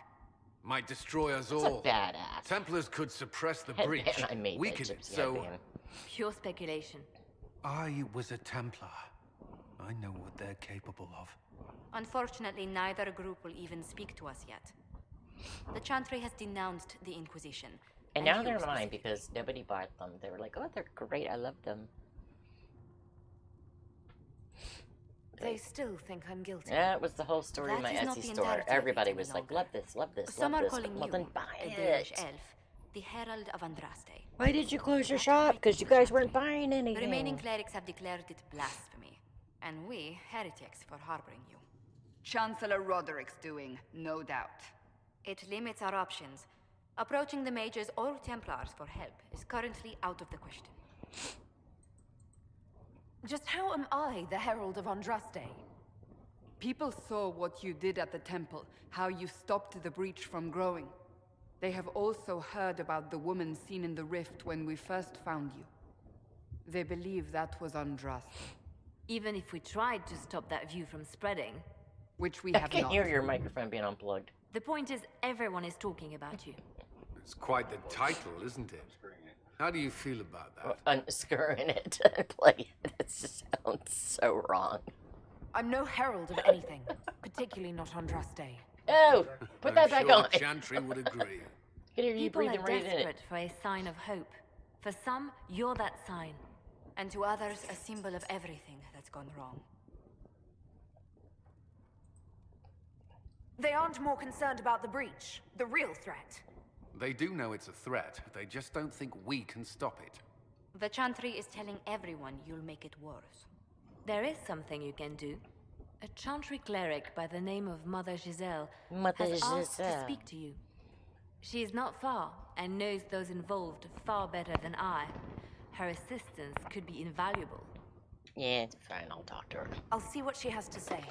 Might destroy us It's all. a badass. Templars could suppress the Headband breach. I made We that could. gypsy So headband. Pure speculation. I was a Templar. I know what they're capable of. Unfortunately, neither group will even speak to us yet. The Chantry has denounced the Inquisition. And now you they're mine specifically. because nobody bought them. They were like, oh, they're great. I love them. They still think I'm guilty. That was the whole story of my That is not Etsy the store. entirety of Everybody it was any like, longer. love this, Some are love this. calling Well, you, then buy a Danish it. elf, the Herald of Andraste. Why did you close your shop? Because you guys weren't buying The anything. remaining clerics have declared it blasphemy, and we, heretics, for harboring you. Chancellor Roderick's doing, no doubt. It limits our options. Approaching the mages or Templars for help is currently out of the question. Just how am I the Herald of Andraste? People saw what you did at the temple, how you stopped the breach from growing. They have also heard about the woman seen in the rift when we first found you. They believe that was Andraste. Even if we tried to stop that view from spreading, which we I have can not. hear your microphone being unplugged. the point is everyone is talking about you. It's quite the title, isn't it? How do you feel about that? Unscrewing it and playing it. It just sounds so wrong. I'm no herald of anything, particularly not Andraste. Oh, put that back sure on. Chantry would agree. I can hear you People are breathing right in it. desperate for a sign of hope. For some, you're that sign. And to others, a symbol of everything that's gone wrong. They aren't more concerned about the breach, the real threat. They do know it's a threat. They just don't think we can stop it. The Chantry is telling everyone you'll make it worse. There is something you can do. A chantry cleric by the name of Mother Giselle Mother has asked to Giselle. speak to you. She is not far and knows those involved far better than I. Her assistance could be invaluable. Yeah, it's fine. I'll talk to her. I'll see what she has to say.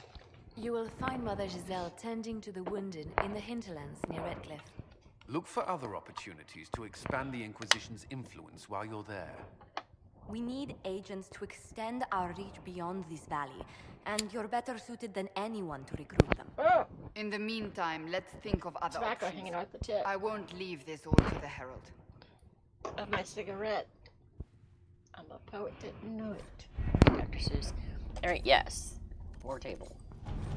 You will find Mother Giselle tending to the wounded in the hinterlands near Redcliffe. Look for other opportunities to expand the Inquisition's influence while you're there. We need agents to extend our reach beyond this valley, and you're better suited than anyone to recruit them. Oh! In the meantime, let's think of other Tobacco options. hanging out the tip. I won't leave this all to the Herald. Of my cigarette. I'm a poet, didn't know it. Dr. Seuss. Alright, yes. War table.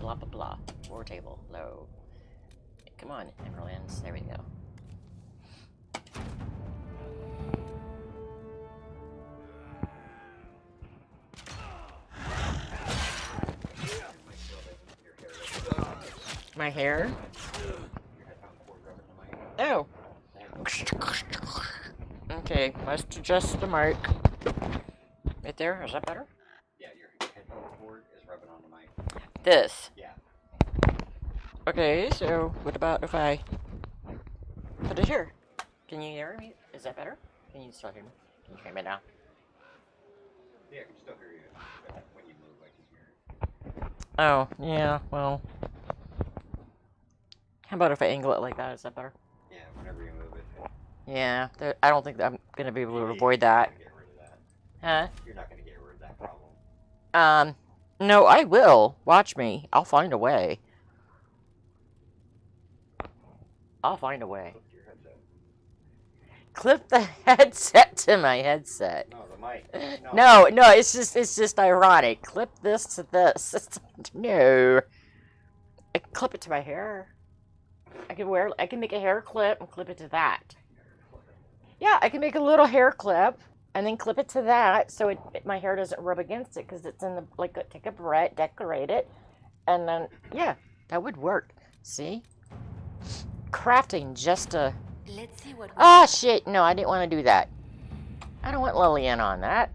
Blah, blah, blah. War table. Low. Come on, Emerlands. There we go. My hair? Oh. Okay, must adjust the mic. Right there, is that better? Yeah, your headphone cord is rubbing on the mic. This. Yeah. Okay, so what about if I put it here? Can you hear me? Is that better? Can you still hear me? Can you hear me now? Yeah, I can still hear you. But when you move, I can hear it. Oh, yeah, well. How about if I angle it like that? Is that better? Yeah, whenever you move it. Yeah, I don't think I'm going to be able to avoid that. Get rid of that. Huh? You're not going to get rid of that problem. No, I will. Watch me. I'll find a way. I'll find a way. Clip the headset to my headset. No, the mic. No, it's just ironic. Clip this to this. No. I can clip it to my hair. I can make a hair clip and clip it to that. Yeah, I can make a little hair clip and then clip it to that so my hair doesn't rub against it because it's in the, like, take a barrette, decorate it, and then, yeah, that would work. See? Crafting just to... Let's see what we Ah, shit, no, I didn't want to do that. I don't want Lillian on that.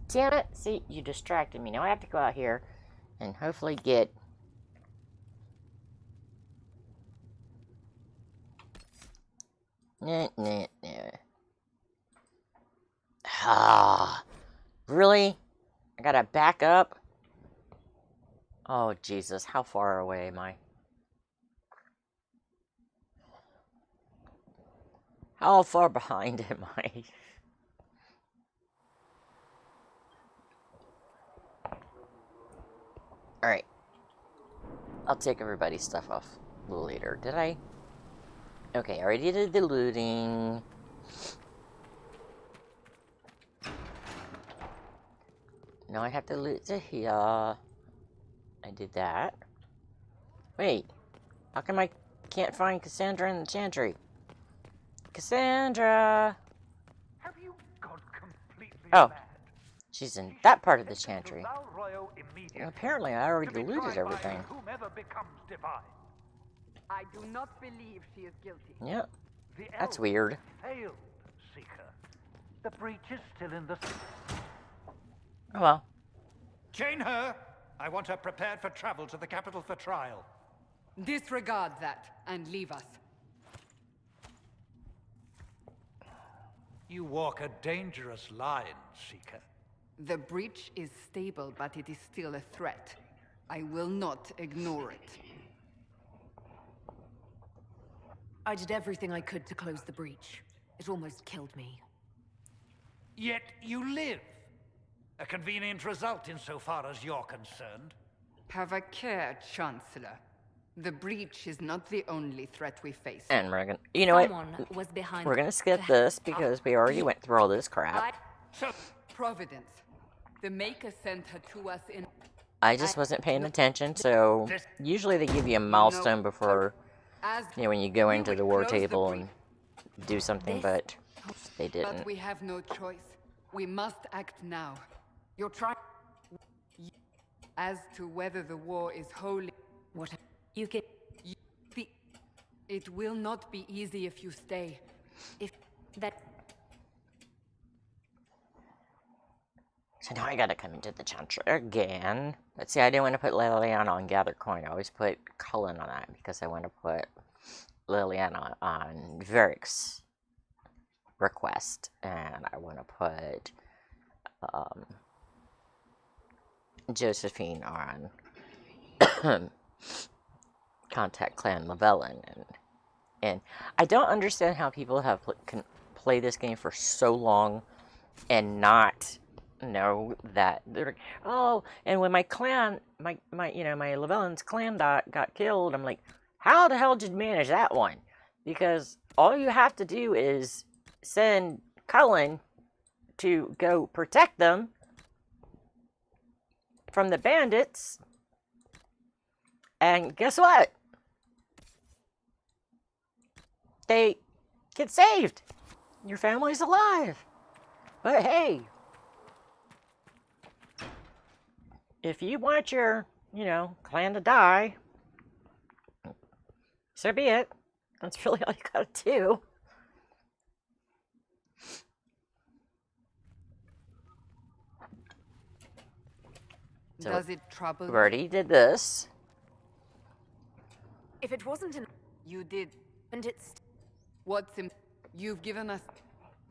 Damn it. See, you distracted me. Now I have to go out here and hopefully get... Nah. Ah, really? I gotta back up? Oh, Jesus, how far away am I? How far behind am I? Alright. I'll take everybody's stuff off a little later. Did I? Okay, I already did the looting. Now I have to loot to here. I did that. Wait. How come I can't find Cassandra in the chantry? Cassandra! Have you gone completely Oh. mad? She's in that part of the chantry. Val Royal immediately. Apparently I already To be looted tried by everything. whomever becomes divine. I do not believe she is guilty. Yep. The That's elves weird. failed, Seeker. The breach is still in the... Oh well. Chain her. I want her prepared for travel to the capital for trial. Disregard that and leave us. You walk a dangerous line, Seeker. The breach is stable, but it is still a threat. I will not ignore it. I did everything I could to close the breach. It almost killed me. Yet you live. A convenient result insofar as you're concerned. Have a care, Chancellor. The breach is not the only threat we face. And we're gonna, you know what? Someone was behind We're gonna skip this because we already went through all this crap. Providence. The Maker sent her to us in... I just wasn't paying attention, so usually they give you a milestone before, you know, when you go into the war table and do something, but they didn't. But we have no choice. We must act now. You're trying... As to whether the war is wholly... What? You can... It will not be easy if you stay. If that... So now I gotta come into the Chantra again. Let's see, I didn't want to put Liliana on Gather Coin. I always put Cullen on that because I want to put Liliana on Varric's request. And I want to put Josephine on Contact Clan Lavellan. And I don't understand how people have can play this game for so long and not know that they're like, oh, and when my clan, my Lavellan's clan got killed, I'm like, how the hell did you manage that one? Because all you have to do is send Cullen to go protect them from the bandits, and guess what? They get saved. Your family's alive. But hey, if you want your, clan to die, so be it. That's really all you gotta do. So Does it trouble we already did this. If it wasn't an... You did. And it's... You've given us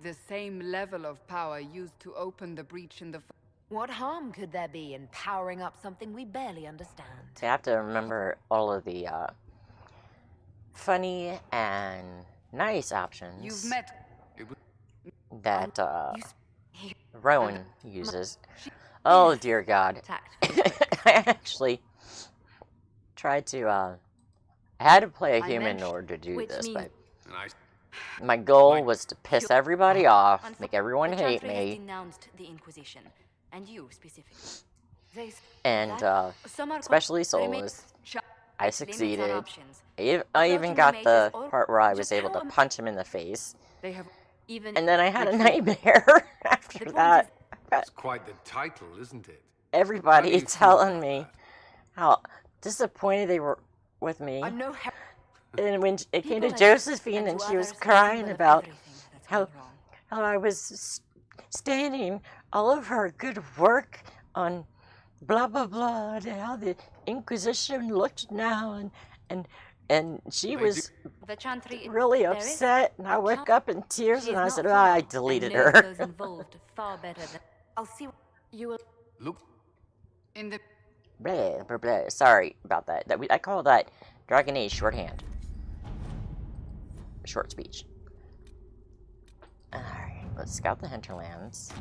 the same level of power used to open the breach in the... What harm could there be in powering up something we barely understand? So you have to remember all of the funny and nice options You've met... that Rowan uses. Oh dear God. I actually tried to, I had to play a human in order to do this, but my goal was to piss everybody off, make everyone hate me, denounced the Inquisition, and you specifically. and especially Solus. I succeeded. I even got the part where I was able to punch him in the face. And then I had a nightmare after that. That's quite the title, isn't it? Everybody telling me how disappointed they were with me. And when it came to Josephine and she was crying about how I was standing all of her good work on blah blah blah, and how the Inquisition looked now, and she was really upset, and I woke up in tears and I said, oh, I deleted her. I'll see you will look in the blah, blah, blah. Sorry about that. I call that Dragon Age shorthand. Short speech. Alright, let's scout the hinterlands.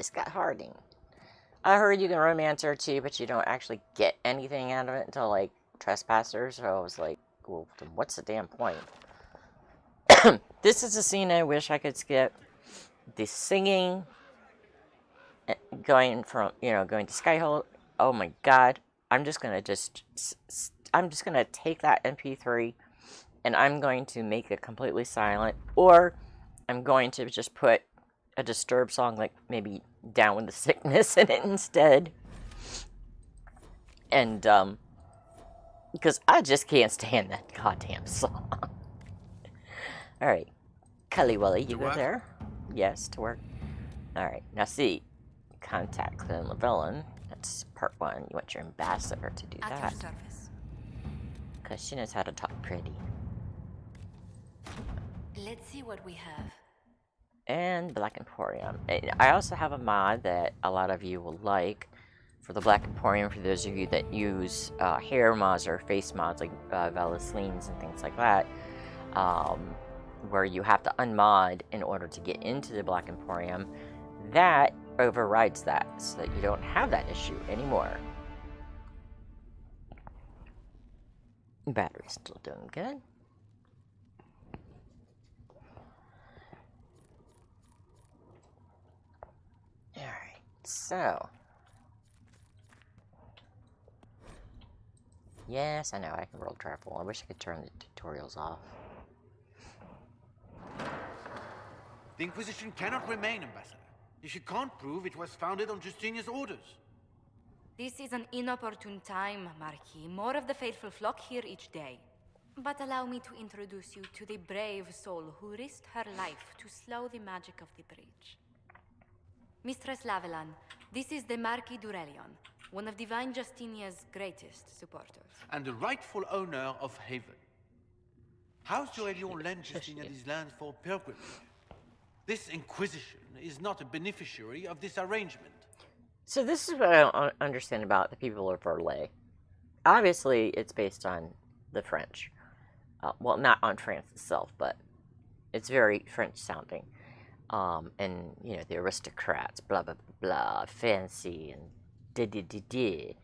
Scott Harding. I heard you can romance her too, but you don't actually get anything out of it until, like, Trespasser, so I was like, well, then what's the damn point? This is a scene I wish I could skip. The singing, going to Skyhold. Oh my god. I'm just gonna take that MP3 and I'm going to make it completely silent, or I'm going to just put a Disturbed song, like maybe Down with the Sickness in it instead. And, because I just can't stand that goddamn song. Alright. Cully Wully, you go there? Yes, to work. Alright, now see. Contact Clan Lavellan. That's part 1. You want your ambassador to do that. Because she knows how to talk pretty. Let's see what we have. And Black Emporium. I also have a mod that a lot of you will like for the Black Emporium, for those of you that use hair mods or face mods like Valislines and things like that, where you have to unmod in order to get into the Black Emporium. That overrides that, so that you don't have that issue anymore. Battery's still doing good. Alright, so. Yes, I know, I can roll travel. I wish I could turn the tutorials off. The Inquisition cannot remain, Ambassador. if you can't prove it was founded on Justinia's orders? This is an inopportune time, Marquis. More of the faithful flock here each day. But allow me to introduce you to the brave soul who risked her life to slow the magic of the breach. Mistress Lavelan, this is the Marquis d'Aurelion, one of Divine Justinia's greatest supporters. And the rightful owner of Haven. How's d'Aurelion lend Justinia these lands for pilgrimage? This Inquisition is not a beneficiary of this arrangement. So this is what I don't understand about the people of Verlet. Obviously, it's based on the French. Well, not on France itself, but it's very French-sounding. And, you know, the aristocrats, blah, blah, blah, blah, fancy, and da-da-da-da.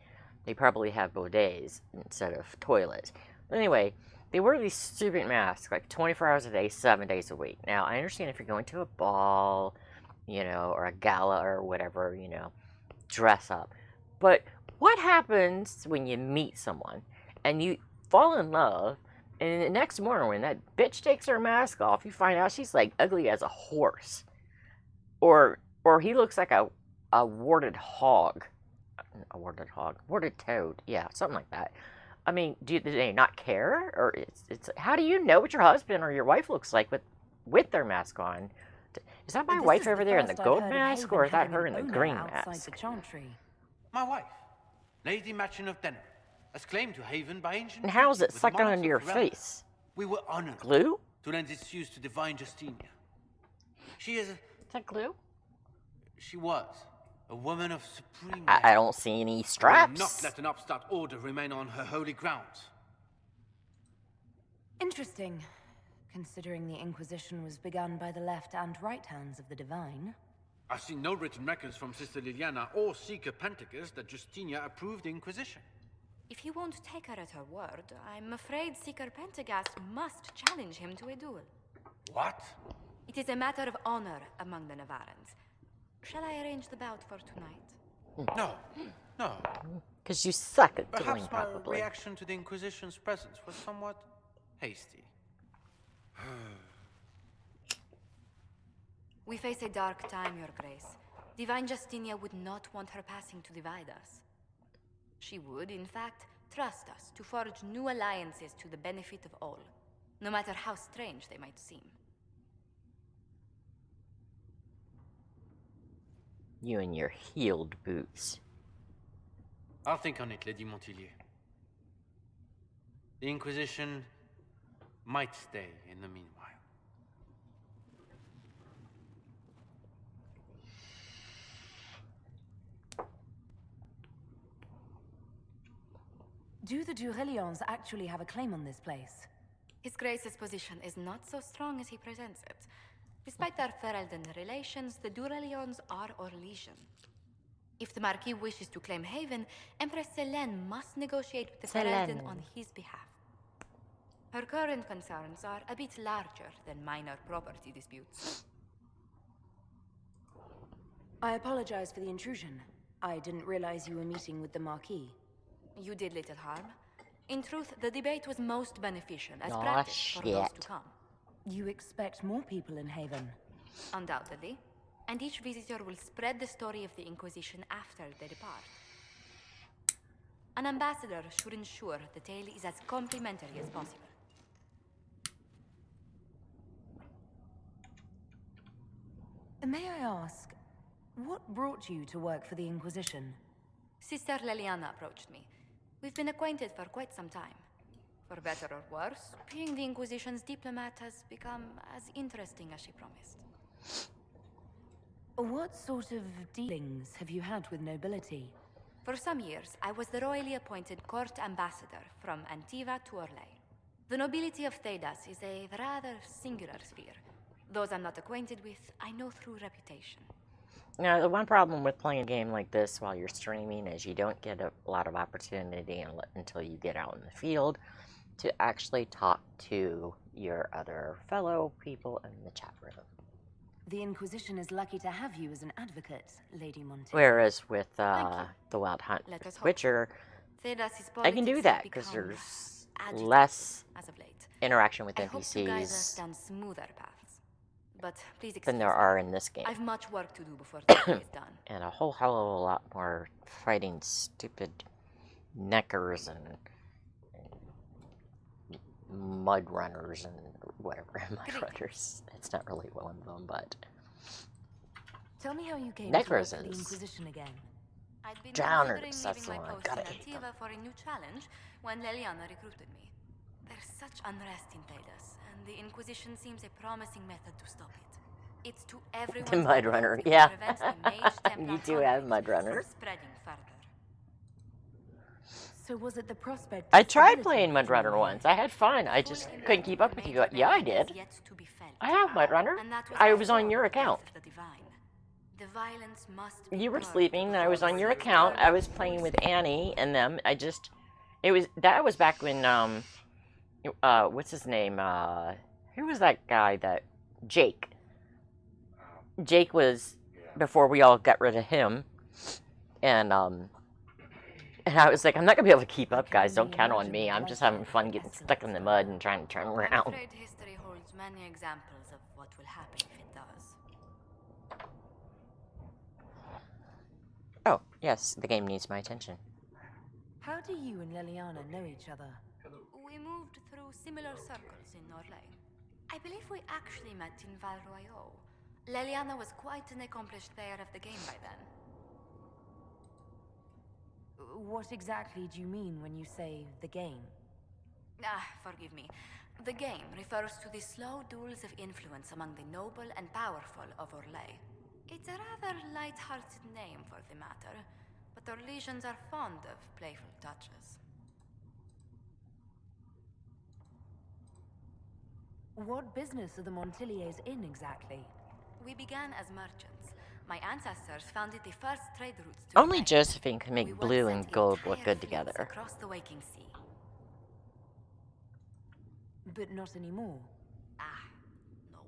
They probably have bidets instead of toilets. But anyway, they wear these stupid masks, like 24 hours a day, 7 days a week. Now, I understand if you're going to a ball, you know, or a gala or whatever, you know, dress up. But what happens when you meet someone and you fall in love, and the next morning when that bitch takes her mask off, you find out she's like ugly as a horse, or he looks like a warded hog, warded toad, yeah, something like that. I mean, do they not care, or it's how do you know what your husband or your wife looks like with their mask on? Is that my wife over there in the gold mask, or is that her in the green mask? My wife, Lady Machin of Denham, has claimed to Haven by ancient. And how is it treaty with sucking the monarchs onto your of Ferelden. face? We were honored Glue? to lend its use to Divine Justinia. She is. Is that glue? She was a woman of supreme. I don't see any I will straps. not let an upstart order remain on her holy grounds. Interesting, considering the Inquisition was begun by the left and right hands of the Divine. I've seen no written records from Sister Liliana or Seeker Pentecost that Justinia approved the Inquisition. If you won't take her at her word, I'm afraid Seeker Pentagast must challenge him to a duel. What? It is a matter of honor among the Navarrans. Shall I arrange the bout for tonight? No. Because you suck at Perhaps dueling, my probably. reaction to the Inquisition's presence was somewhat hasty. We face a dark time, Your Grace. Divine Justinia would not want her passing to divide us. She would, in fact, trust us to forge new alliances to the benefit of all, no matter how strange they might seem. You and your heeled boots. I'll think on it, Lady Montillier. The Inquisition might stay in the meanwhile. Do the Durelions actually have a claim on this place? His Grace's position is not so strong as he presents it. Despite their Ferelden relations, the Durelions are Orlesian. If the Marquis wishes to claim Haven, Empress Selene must negotiate with the Ferelden on his behalf. Her current concerns are a bit larger than minor property disputes. I apologize for the intrusion. I didn't realize you were meeting with the Marquis. You did little harm. In truth, the debate was most beneficial as Aw, practice for those shit. to come. You expect more people in Haven? Undoubtedly. And each visitor will spread the story of the Inquisition after they depart. An ambassador should ensure the tale is as complimentary as possible. May I ask, what brought you to work for the Inquisition? Sister Liliana approached me. We've been acquainted for quite some time. For better or worse, being the Inquisition's diplomat has become as interesting as she promised. What sort of dealings have you had with nobility? For some years, I was the royally appointed court ambassador from Antiva to Orlais. The nobility of Thedas is a rather singular sphere. Those I'm not acquainted with, I know through reputation. Now, the one problem with playing a game like this while you're streaming is you don't get a lot of opportunity until you get out in the field to actually talk to your other fellow people in the chat room. The Inquisition is lucky to have you as an advocate, Lady Monte. Whereas with the Wild Hunt Let us hope. Witcher, Thedas' I can do politics that have because become there's agitated less as of late. interaction with I hope to guide us NPCs. down smoother paths. but please excuse than there me. are in this game. I've much work to do before the day is done. And a whole hell of a lot more fighting stupid neckers and mud runners and whatever. Mud runners. It's not really one of them, but Tell me how you came Neckers to work for the is- Inquisition again. I'd been Drowners, considering that's leaving the my one. post Gotta in hate them. Ativa for a new challenge when Leliana recruited me. There's such unrest in Thedas, and the Inquisition seems a promising method to stop it. It's to everyone's the Mud benefit Runner, if it yeah. prevents the Mage Templar You do have conflict Mud Runner. from spreading further. So was it the prospect? I of tried stability playing Mud that drew Runner you? once. I had fun. I just couldn't keep up with you. Yeah, I did. I have Mud Runner. And that was I was on before your the death account. of the Divine. The violence must be You were curbed sleeping, and I was before on your the account. return I of was playing with Annie and them. That was back when, what's his name? Who was that guy that, Jake. Jake was, before we all got rid of him, and I was like, I'm not going to be able to keep up, guys. Don't count on me. I'm just having fun getting stuck in the mud and trying to turn I'm around. afraid history holds many examples of what will happen if it does. Oh, yes, the game needs my attention. How do you and Leliana know each other? We moved through similar circles in Norlay. I believe we actually met in Val Royaux. Leliana was quite an accomplished player of the game by then. What exactly do you mean when you say the game? Forgive me. The game refers to the slow duels of influence among the noble and powerful of Orlais. It's a rather light-hearted name for the matter, but Orlesians are fond of playful touches. What business are the Montiliers in exactly? We began as merchants. My ancestors founded the first trade routes to Only Orlais. Josephine can We make once blue sent and gold entire look good fleets together. across the waking sea. But not anymore. No.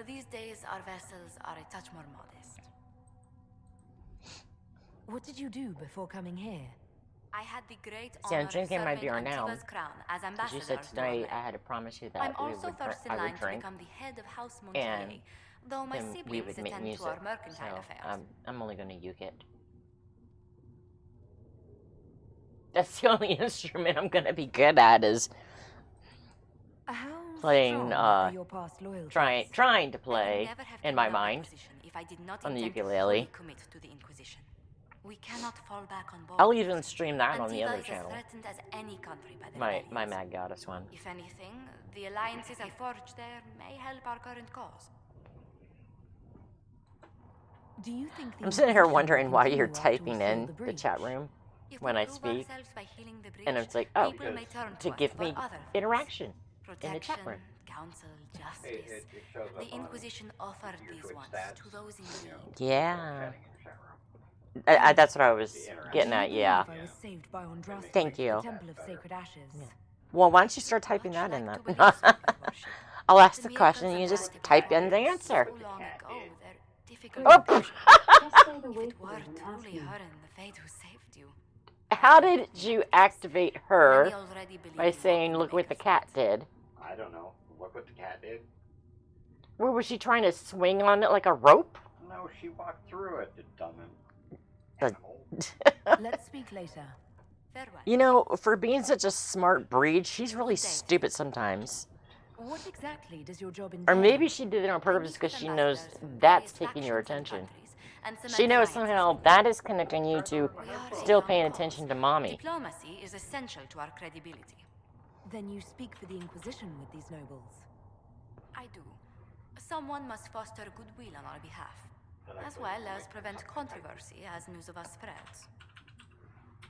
These days, our vessels are a touch more modest. What did you do before coming here? I had the great See, I'm honor of drinking my serving beer now. Antiva's crown as Because ambassador you said to tonight Orlais. I had to promise you that I'm also first in I line would to drink, become the head of House and Montilier, though my then we siblings would make attend music. to our mercantile So affairs. I'm only going to uke it. That's the only instrument I'm going to be good at is How playing, strong are your past loyalties? trying to I would play never have in given my up my mind position if I did not on the intend to ukulele. fully commit to the Inquisition. We cannot fall back on board. I'll even stream that on the Antiva other is channel. as threatened as any country by the My rebellions. Mad Goddess one. If anything, the alliances I forged there may help our current cause. Do you think the I'm sitting here Inquisition wondering will why continue you're after we typing seal in the the breach? chat room If when we I prove speak, ourselves by healing the breach, and it's like, oh, people may turn to us give for me other things. interaction in the Protection, chat room. counsel, justice. It shows up The on Inquisition offered your these Twitch ones stats, to those in you know, need. Yeah. chatting in the chat room. That's what I was getting Do you at, yeah. believe I was saved by Andraste Thank at the you. Temple of Sacred Ashes. Well, why don't you start typing that in then? To believe so, Your Worship. I'll ask the miracles question and you of just God type in the so answer. long ago, they're difficult Oh. to picture. If it were truly her and the Fate who saved you, How did you activate her many already believe by in saying, what look the what the Maker cat said. did? I don't know. Look what the cat did. Where was she trying to swing on it like a rope? No, she walked through it, the dumb The- animal. Let's speak later. Farewell. You know, for being such a smart breed, she's really stupid sometimes. What exactly does your job Or entail? maybe she did it on purpose because she knows that's taking your attention. She knows somehow that is connecting you to still paying attention to mommy. Diplomacy is essential to our credibility. Then you speak for the Inquisition with these nobles. I do. Someone must foster goodwill on our behalf, as well as prevent controversy as news of us spreads.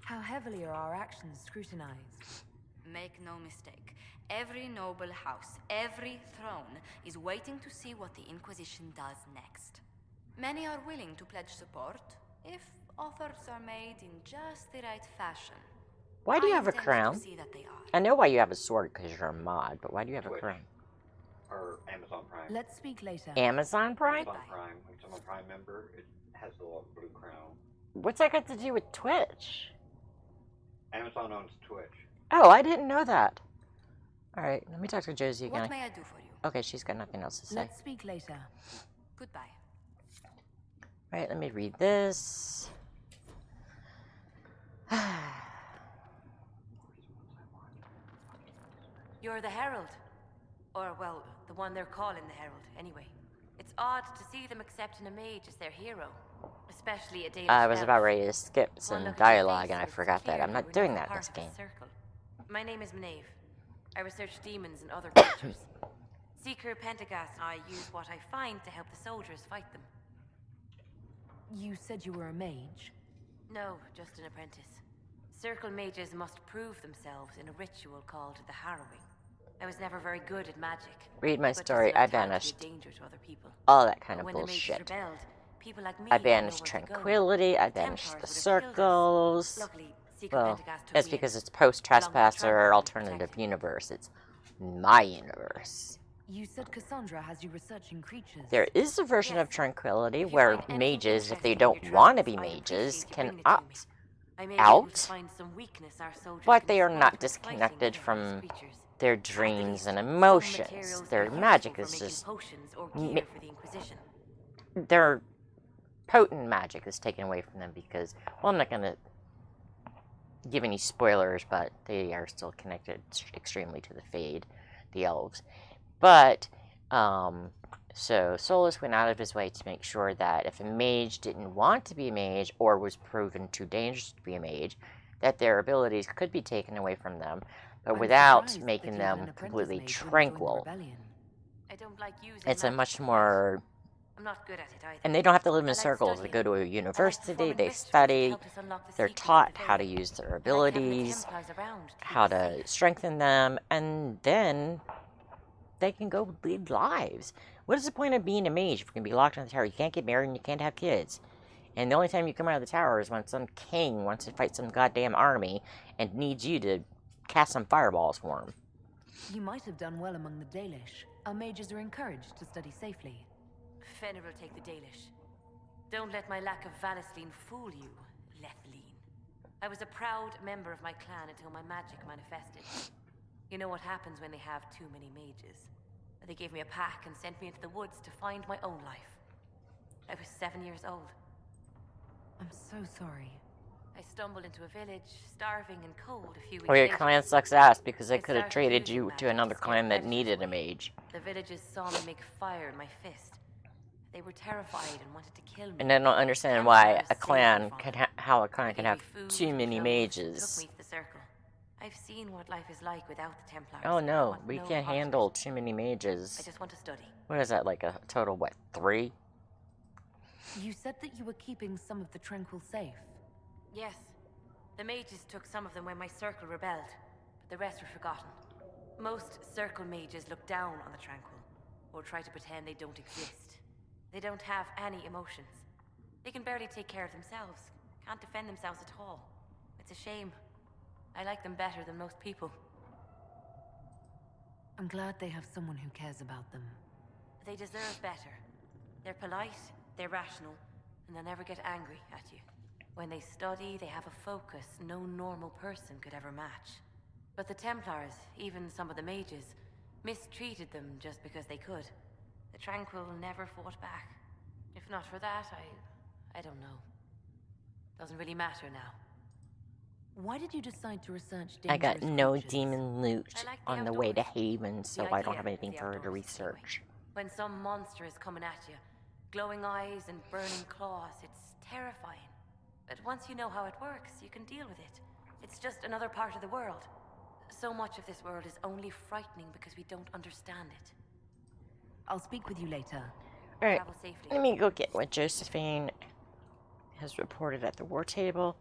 How heavily are our actions scrutinized? Make no mistake, every noble house, every throne is waiting to see what the Inquisition does next. Many are willing to pledge support if offers are made in just the right fashion. Why do you I have a intend to crown? see that they are. I know why you have a sword because you're a mod, but why do you have a Twitch. crown? Or Amazon Prime. Let's speak later. Amazon Prime? Amazon Prime. When someone Prime member, it has the little blue crown. What's that got to do with Twitch? Amazon owns Twitch. Oh, I didn't know that. Alright, let me talk to Josie again. What may I do for you? Okay, she's got nothing else to say. Let's speak later. Goodbye. Right, let me read this. You're the Herald. Or, well, the one they're calling the Herald, anyway. It's odd to see them accepting a mage as their hero. Especially a Danish I was elf. about ready to skip One some look at your dialogue, face and I it's forgot that. clear I'm you not were doing never that in this part of game. a circle. My name is Maeve. I research demons and other creatures. Seeker Pentagast and I use what I find to help the soldiers fight them. You said you were a mage? No, just an apprentice. Circle mages must prove themselves in a ritual called the Harrowing. I was never very good at magic. Read my but just story. enough I talent to be a banished danger to other people. all that kind But of when the mages bullshit. rebelled, people like me I had banished nowhere to go. tranquility. I The banished Templars the would have killed us. circles. Luckily, Seeker Well, Pentagast took that's me in, because it's along with post-Trespasser Trespasser alternative universe. It's my universe. You said Cassandra has you researching creatures. There is a version Yes. of Tranquility If you where find anything mages, if they interesting in don't your want to be travels, I'd mages, appreciate you can bringing it to me. opt I may be able to out, find some weakness our soldiers but can they are exploit not when fighting disconnected other from creatures. their At the dreams least, and some emotions. materials Their are magic useful is for making just potions or ma- gear for the Inquisition. their potent magic is taken away from them because, well, I'm not going to give any spoilers, but they are still connected extremely to the Fade, the elves. But, so Solus went out of his way to make sure that if a mage didn't want to be a mage or was proven too dangerous to be a mage, that their abilities could be taken away from them, but I'm without surprised making that even them an apprentice completely mage wouldn't join the tranquil. rebellion. I don't like using It's a magic much to fight. more... I'm not good at it either. And they don't have to live I in like circles. They studying. go to a I like university, performing they rituals that study, help us unlock the they're secrets of taught the how to Fae. use their I like having the abilities, Templars around to keep how us to safe. strengthen them, and then they can go lead lives. What is the point of being a mage if you're going to be locked in the tower? You can't get married and you can't have kids. And the only time you come out of the tower is when some king wants to fight some goddamn army and needs you to cast some fireballs for him. You might have done well among the Dalish. Our mages are encouraged to study safely. Fenrir will take the Dalish. Don't let my lack of Valisline fool you, Lethline. I was a proud member of my clan until my magic manifested. You know what happens when they have too many mages. They gave me a pack and sent me into the woods to find my own life. I was 7 years old. I'm so sorry. I stumbled into a village, starving and cold a few weeks Or your later. clan sucks ass because they I could have started traded using you magic to another scare clan that predators needed a away. mage. The villagers saw me make fire in my fist. They were terrified and wanted to kill me. And I don't understand why a clan can how a clan can have too many mages. Took me to the circle. I've seen what life is like without the Templars. Oh I no, want we no can't part of handle it. too many mages. I just want to study. What is that, like a total, what, 3? You said that you were keeping some of the Tranquil safe. Yes. The mages took some of them when my circle rebelled, but the rest were forgotten. Most circle mages look down on the Tranquil, or try to pretend they don't exist. They don't have any emotions. They can barely take care of themselves, can't defend themselves at all. It's a shame. I like them better than most people. I'm glad they have someone who cares about them. They deserve better. They're polite, they're rational, and they'll never get angry at you. When they study, they have a focus no normal person could ever match. But the Templars, even some of the mages, mistreated them just because they could. The Tranquil never fought back. If not for that, I don't know. Doesn't really matter now. Why did you decide to research I got dangerous no creatures? demon loot I like the on the way to outdoors. Haven, so The I don't idea have of anything the further to outdoors, research. When some monster is coming at you, glowing eyes and burning claws, it's terrifying. But once you know how it works, you can deal with it. It's just another part of the world. So much of this world is only frightening because we don't understand it. I'll speak with you later. Alright, Travel safely. let me go get what Josephine has reported at the war table.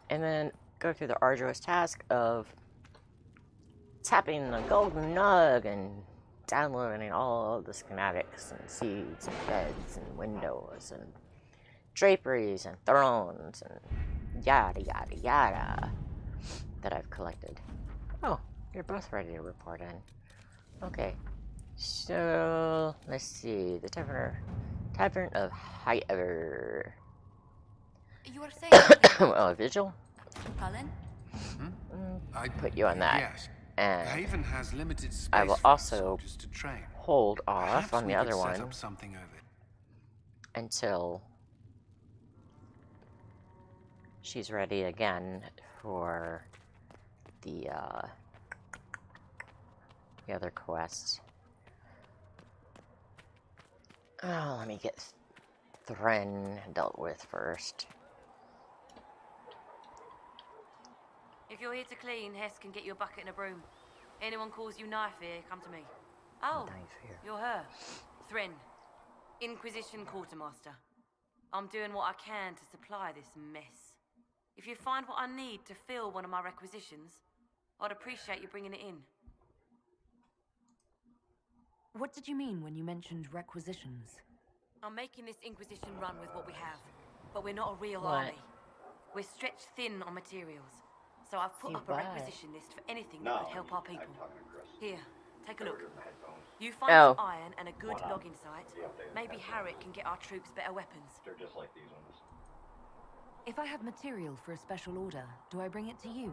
And then go through the arduous task of tapping the golden nug and downloading all of the schematics and seeds and beds and windows and draperies and thrones and yada yada yada that I've collected. Oh, you're both ready to report in. Okay, so let's see. The Tavern of Highever. You were saying Oh, a vigil? Cullen? I'd put you on that. Yes. And Haven has limited space I will for our also soldiers to train. hold off Perhaps on we the could other set one up something over until she's ready again for the other quest. Oh, let me get Thren dealt with first. If you're here to clean, Hess can get you a bucket and a broom. Anyone calls you knife here, come to me. Oh, you're her. Thren. Inquisition Quartermaster. I'm doing what I can to supply this mess. If you find what I need to fill one of my requisitions, I'd appreciate you bringing it in. What did you mean when you mentioned requisitions? I'm making this Inquisition run with what we have, but we're not a real What? army. We're stretched thin on materials, so I've put up a requisition list for anything that could help our people. Here, take a look. You find some iron and a good logging site. Maybe Harriet can get our troops better weapons. They're just like these ones. If I have material for a special order, do I bring it to you?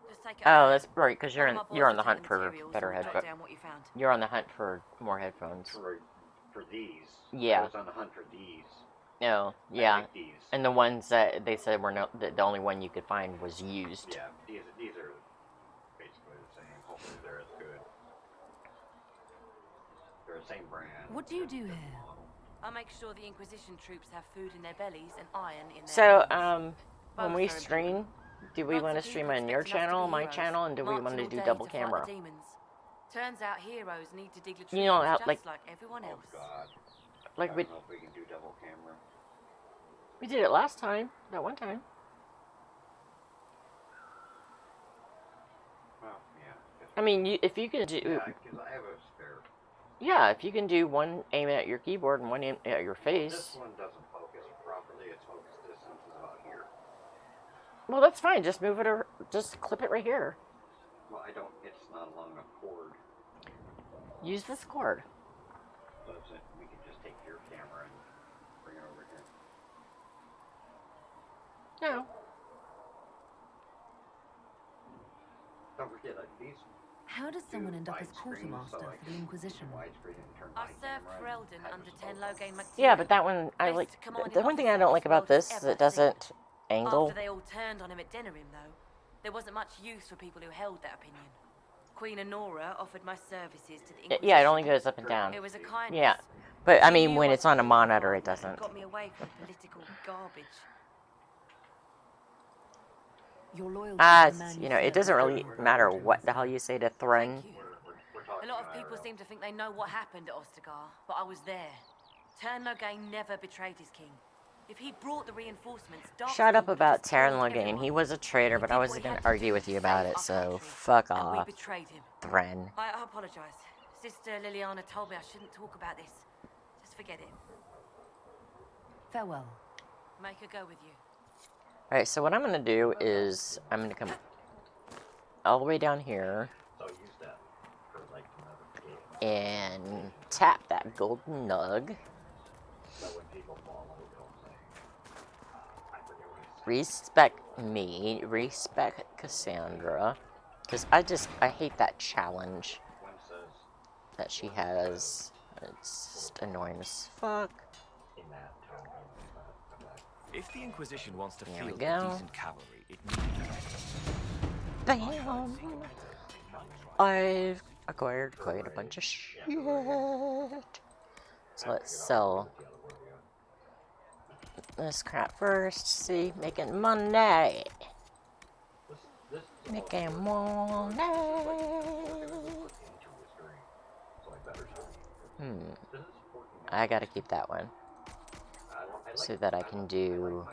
Just take it. Oh, that's right, because you're One of my boys on will the take hunt the for materials better and jot headphones. down what you found. You're on the hunt for more headphones. For these. Yeah. I was on the hunt for these. No, I yeah, like these. and the ones that they said were the only one you could find was used. Yeah, these are basically the same. Hopefully they're as good. They're the same brand. What do you do here? I make sure the Inquisition troops have food in their bellies and iron in their So, hands. when we stream, do we want to stream on your channel, my channel, and do we want to do double camera? Turns out heroes need to dig latrines You know, just like everyone else. like I we don't know if we can do double camera. we did it last time, that one time. Well, yeah. I mean, if you can do, Yeah, because I have a spare. yeah, if you can do one aim at your keyboard and one aim at your face. This one doesn't focus properly. Its focus distance is about here. Well, that's fine. Just move it or just clip it right here. Well, I don't. It's not along a cord. Use this cord. So we can just take your camera and bring it over here. No. Don't forget, these. How does someone end up as quartermaster for the Inquisition? I served for Eldon under 10 Logain McTeer. Yeah, but that one I like. The one thing I don't like about this is it doesn't angle. After they all turned on him at Denerim, though, there wasn't much use for people who held that opinion. Queen Honora offered my services to the Inquisition. Yeah, it only goes up and down. It was a kindness. Yeah, but I mean, when it's on a monitor, it doesn't. Got me away from political garbage. Your loyalty Ah, to the man you know, it doesn't really matter what the hell you say to Thren. A lot of people seem to think they know what happened at Ostagar, but I was there. Tern Logain never betrayed his king. If he brought the reinforcements, Shut up about Tern Logain. He was a traitor, but I wasn't going to argue with you about it, so fuck off, Thren. I apologize. Sister Liliana told me I shouldn't talk about this. Just forget it. Farewell. Make her go with you. Alright, so what I'm going to do is, I'm going to come all the way down here and tap that golden nug. Respect me, respect Cassandra, because I hate that challenge that she has. It's just annoying as fuck. If the Inquisition wants to There field we go. decent cavalry, it needs... Bam! I've acquired quite a bunch of shit. So let's sell this crap first. See, making money. Making money. I gotta keep that one so that I can do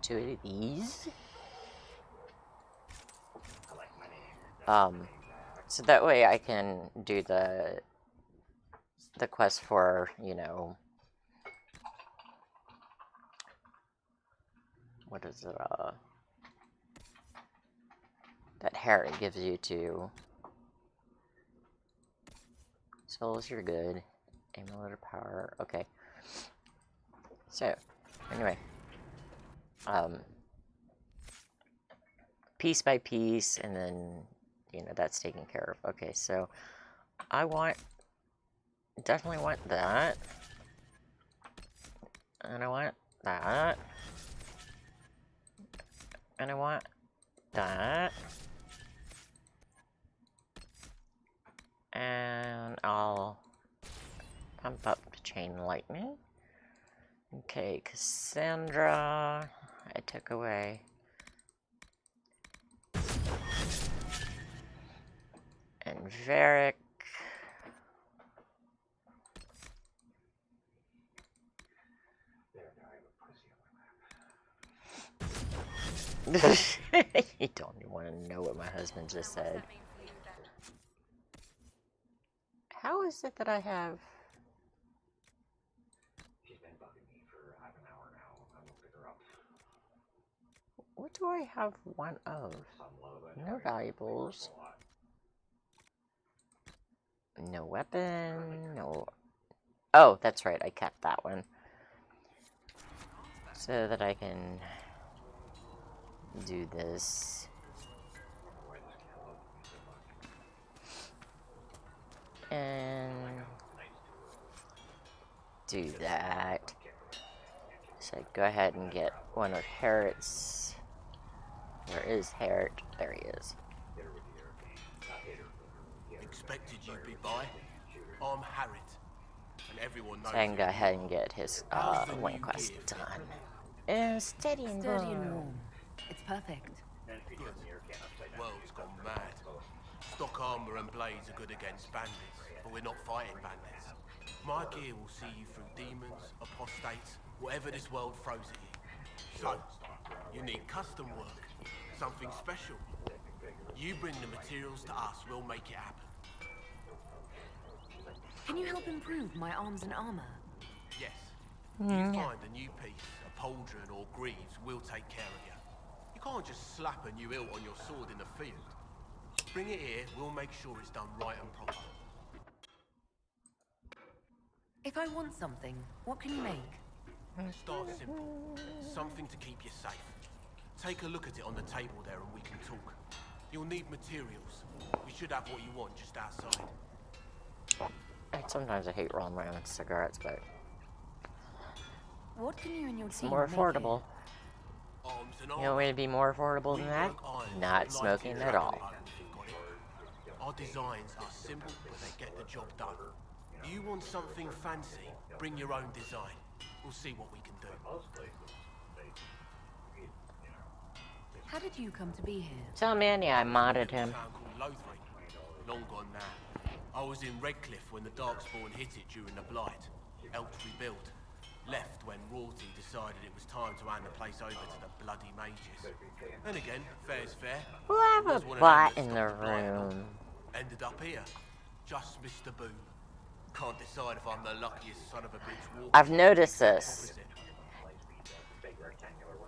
two of these. So that way I can do the quest for, you know, what is it, that Harry gives you to souls, you're good. Amulet of power, okay. So, Anyway. Piece by piece, and then, you know, that's taken care of. Okay, so I definitely want that. And I want that. And I want that. And I'll pump up the chain lightning. Okay, Cassandra, I took away. And Varric. You don't even want to know what my husband just said. How is it that I have... She's been bugging me for half an hour now. I won't pick her up. What do I have one of? No valuables. No weapon, no... Oh, that's right, I kept that one. So that I can do this. And do that. So go ahead and get one of Harriet's. Where is Harriet? There he is. Expected you'd be by. I'm Harriet, and everyone knows. So I can go ahead and get his one quest done. And steady and warm. It's perfect. Good. World's gone mad. Stock armor and blades are good against bandits, but we're not fighting bandits. My gear will see you through demons, apostates, whatever this world throws at you. So, you need custom work, something special. You bring the materials to us, we'll make it happen. Can you help improve my arms and armor? Yes. You find a new piece, a pauldron or greaves, we'll take care of you. You can't just slap a new hilt on your sword in the field. Bring it here, we'll make sure it's done right and proper. If I want something, what can you make? Start simple. Something to keep you safe. Take a look at it on the table there and we can talk. You'll need materials. We should have what you want just outside. Sometimes I hate rolling around with cigarettes, but what can you and your it's team more make affordable. You know, way to be more affordable than that? Not smoking at all. Our designs are simple, but they get the job done. You want something fancy? Bring your own design. We'll see what we can do. How did you come to be here? Tell man, yeah, I modded him. Long gone now. I was in Redcliffe when the Darkspawn hit it during the Blight. Helped rebuild. Left when royalty decided it was time to hand the place over to the bloody mages. And again, fair's fair. We'll have a bot in the room. Ended up here. Just missed the boom. Can't decide if I'm the luckiest son of a bitch walking. I've noticed this.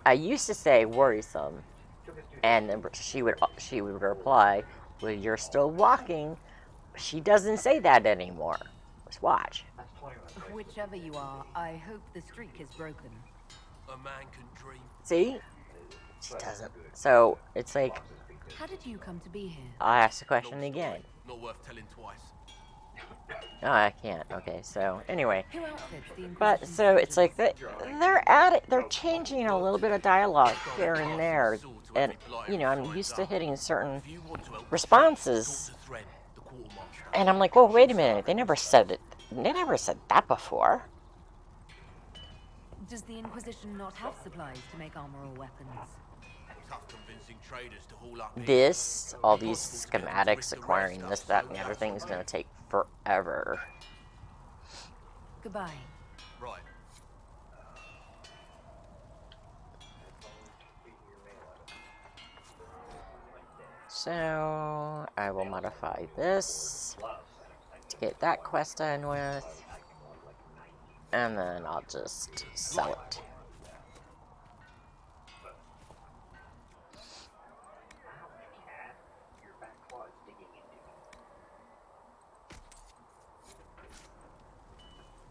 I used to say worrisome, and then she would reply, "Well, you're still walking." She doesn't say that anymore. Just watch. Whichever you are, I hope the streak is broken. A man can dream. See? She doesn't. So it's like, how did you come to be here? I'll ask the question again. Not worth telling twice. No, I can't. Okay, so anyway, but so it's like they're changing a little bit of dialogue here and there, and you know, I'm used to hitting certain responses, and I'm like, well, wait a minute, they never said it. They never said that before. Does the Inquisition not have supplies to make armor or weapons? Tough convincing traders to haul up. This, all these schematics, acquiring this, that, and the other thing is going to take forever. Goodbye. Right. So I will modify this to get that quest done with, and then I'll just sell it.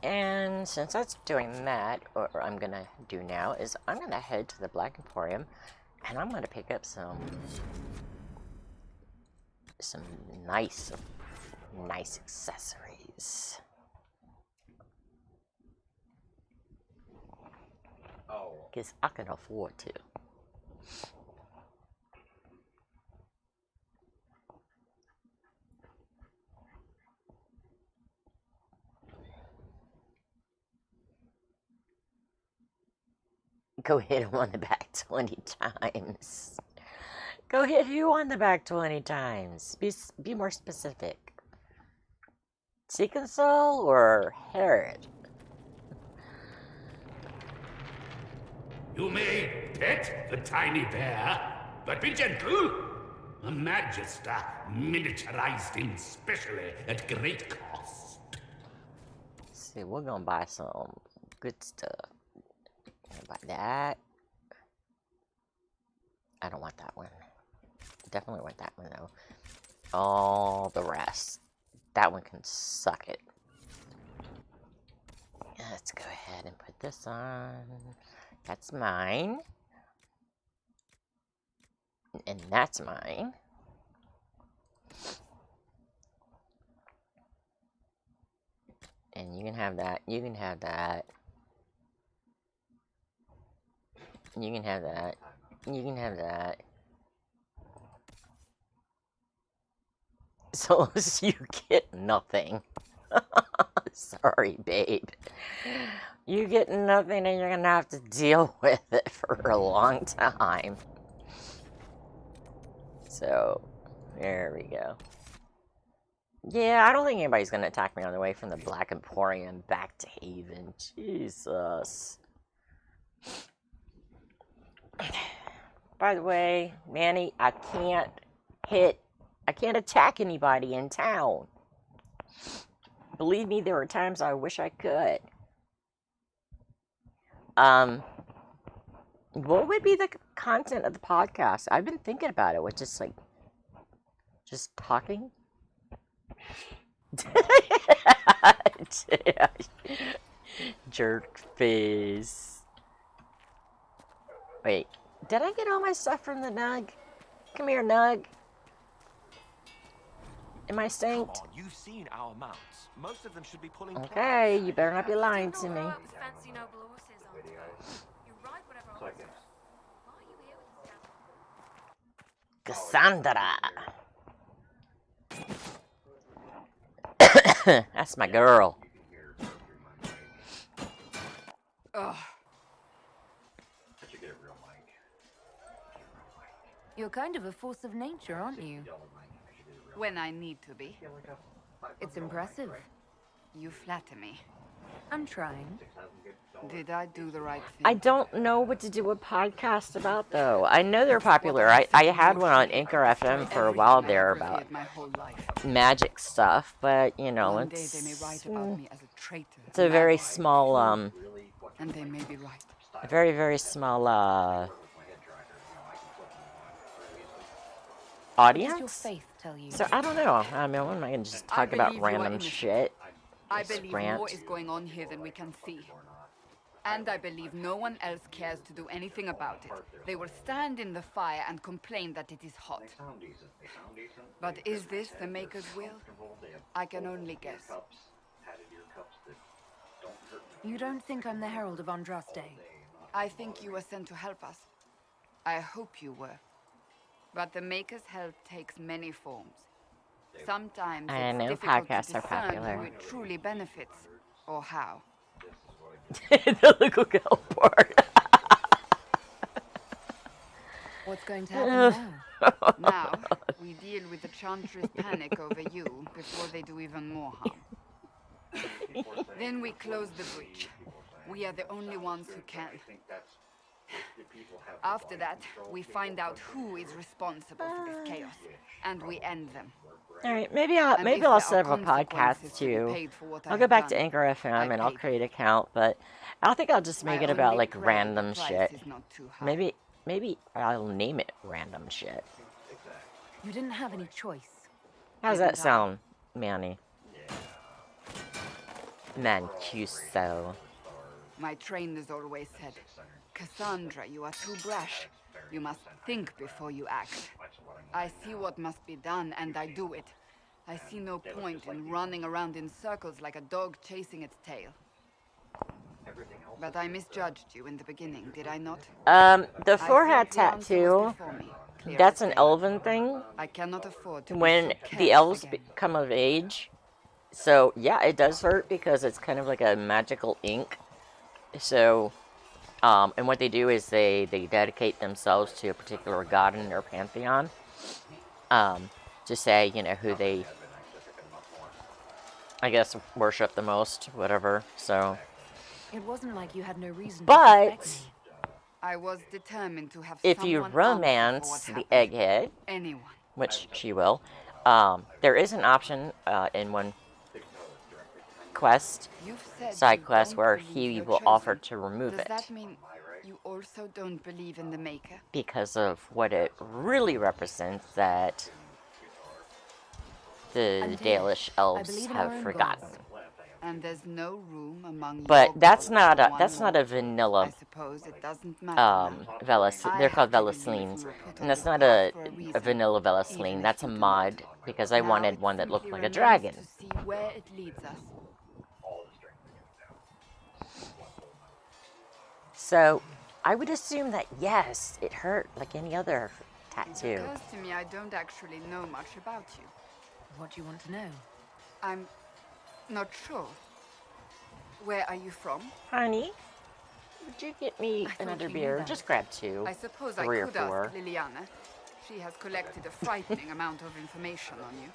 And since that's doing that, what I'm gonna do now is I'm gonna head to the Black Emporium, and I'm gonna pick up some nice accessories. Because I can afford to. Go hit him on the back 20 times. Go hit who on the back 20 times? Be more specific. Seek Soul or Herod? You may pet the tiny bear, but be gentle. A Magister miniaturized him specially at great cost. See, we're gonna buy some good stuff. Gonna buy that. I don't want that one. Definitely want that one though. All the rest. That one can suck it. Let's go ahead and put this on. That's mine. And that's mine. And you can have that. You can have that. You can have that. You can have that. So you get nothing. Sorry, babe. You get nothing and you're gonna have to deal with it for a long time. So, there we go. Yeah, I don't think anybody's gonna attack me on the way from the Black Emporium back to Haven. Jesus. By the way, Manny, I can't attack anybody in town. Believe me, there are times I wish I could. What would be the content of the podcast? I've been thinking about it, with just talking. Jerk face. Wait, did I get all my stuff from the Nug? Come here, Nug. Am I synced? Come on, you've seen our mounts. Most of them should be pulling. Okay, you better not be lying to me. Cassandra. That's my girl. Ugh. You're kind of a force of nature, aren't you? When I need to be. It's impressive. You flatter me. I'm trying. Did I do the right thing? I don't know what to do a podcast about, though. I know they're popular. I had one on Anchor FM for a while there about magic stuff, but, you know, it's a very small, and they may be right. very, very small, audience? What does your faith tell you? So, I don't know. I mean, what am I going to just talk about random shit? I Just believe rant. more is going on here than we can see. And I believe no one else cares to do anything about it. They will stand in the fire and complain that it is hot. But is this the Maker's will? I can only guess. You don't think I'm the Herald of Andraste? I think you were sent to help us. I hope you were. But the Maker's help takes many forms. Sometimes I it's know difficult podcasts to are discern popular. who it truly benefits, or how. The little girl part. What's going to happen now? Now, we deal with the Chantry's panic over you before they do even more harm. Then we close the breach. We are the only ones who can. After that, we find out who is responsible for this chaos, and we end them. All right, maybe I'll set up a podcast too. I'll go back to Anchor FM and I'll create an account, but I don't think I'll just make it about like random shit. Maybe I'll name it random shit. You didn't have any choice. How's that sound, Manny? Mancuso. My trainers always said, Cassandra, you are too brash. You must think before you act. I see what must be done, and I do it. I see no point in running around in circles like a dog chasing its tail. But I misjudged you in the beginning, did I not? The forehead tattoo, that's an elven thing. I cannot afford to when the elves become of age. So, yeah, it does hurt because it's kind of like a magical ink. So, and what they do is they dedicate themselves to a particular god in their pantheon. To say, you know, who they, I guess, worship the most, whatever, so. It wasn't like you had no reason But, to suspect me. I was determined to have if you romance the egghead, which she will, there is an option in one quest, side quest, where he will offer to remove it. Does that mean you also don't believe in the Maker? Because of what it really represents that the Dalish elves have forgotten. And there's no room among But that's gods not for a one more. vanilla. I suppose it doesn't matter. They're called Velasleens, and that's not a vanilla Velasleen. That's a mod because I wanted one that looked like a dragon. To see where it leads us. So I would assume that yes, it hurt like any other It tattoo. occurs to me I don't actually know much about you. What do you want to know? I'm not sure. Where are you from? Honey, would you get me another beer? Just grab two, I suppose 3 I or could 4. ask Liliana. She has collected a frightening amount of information on you,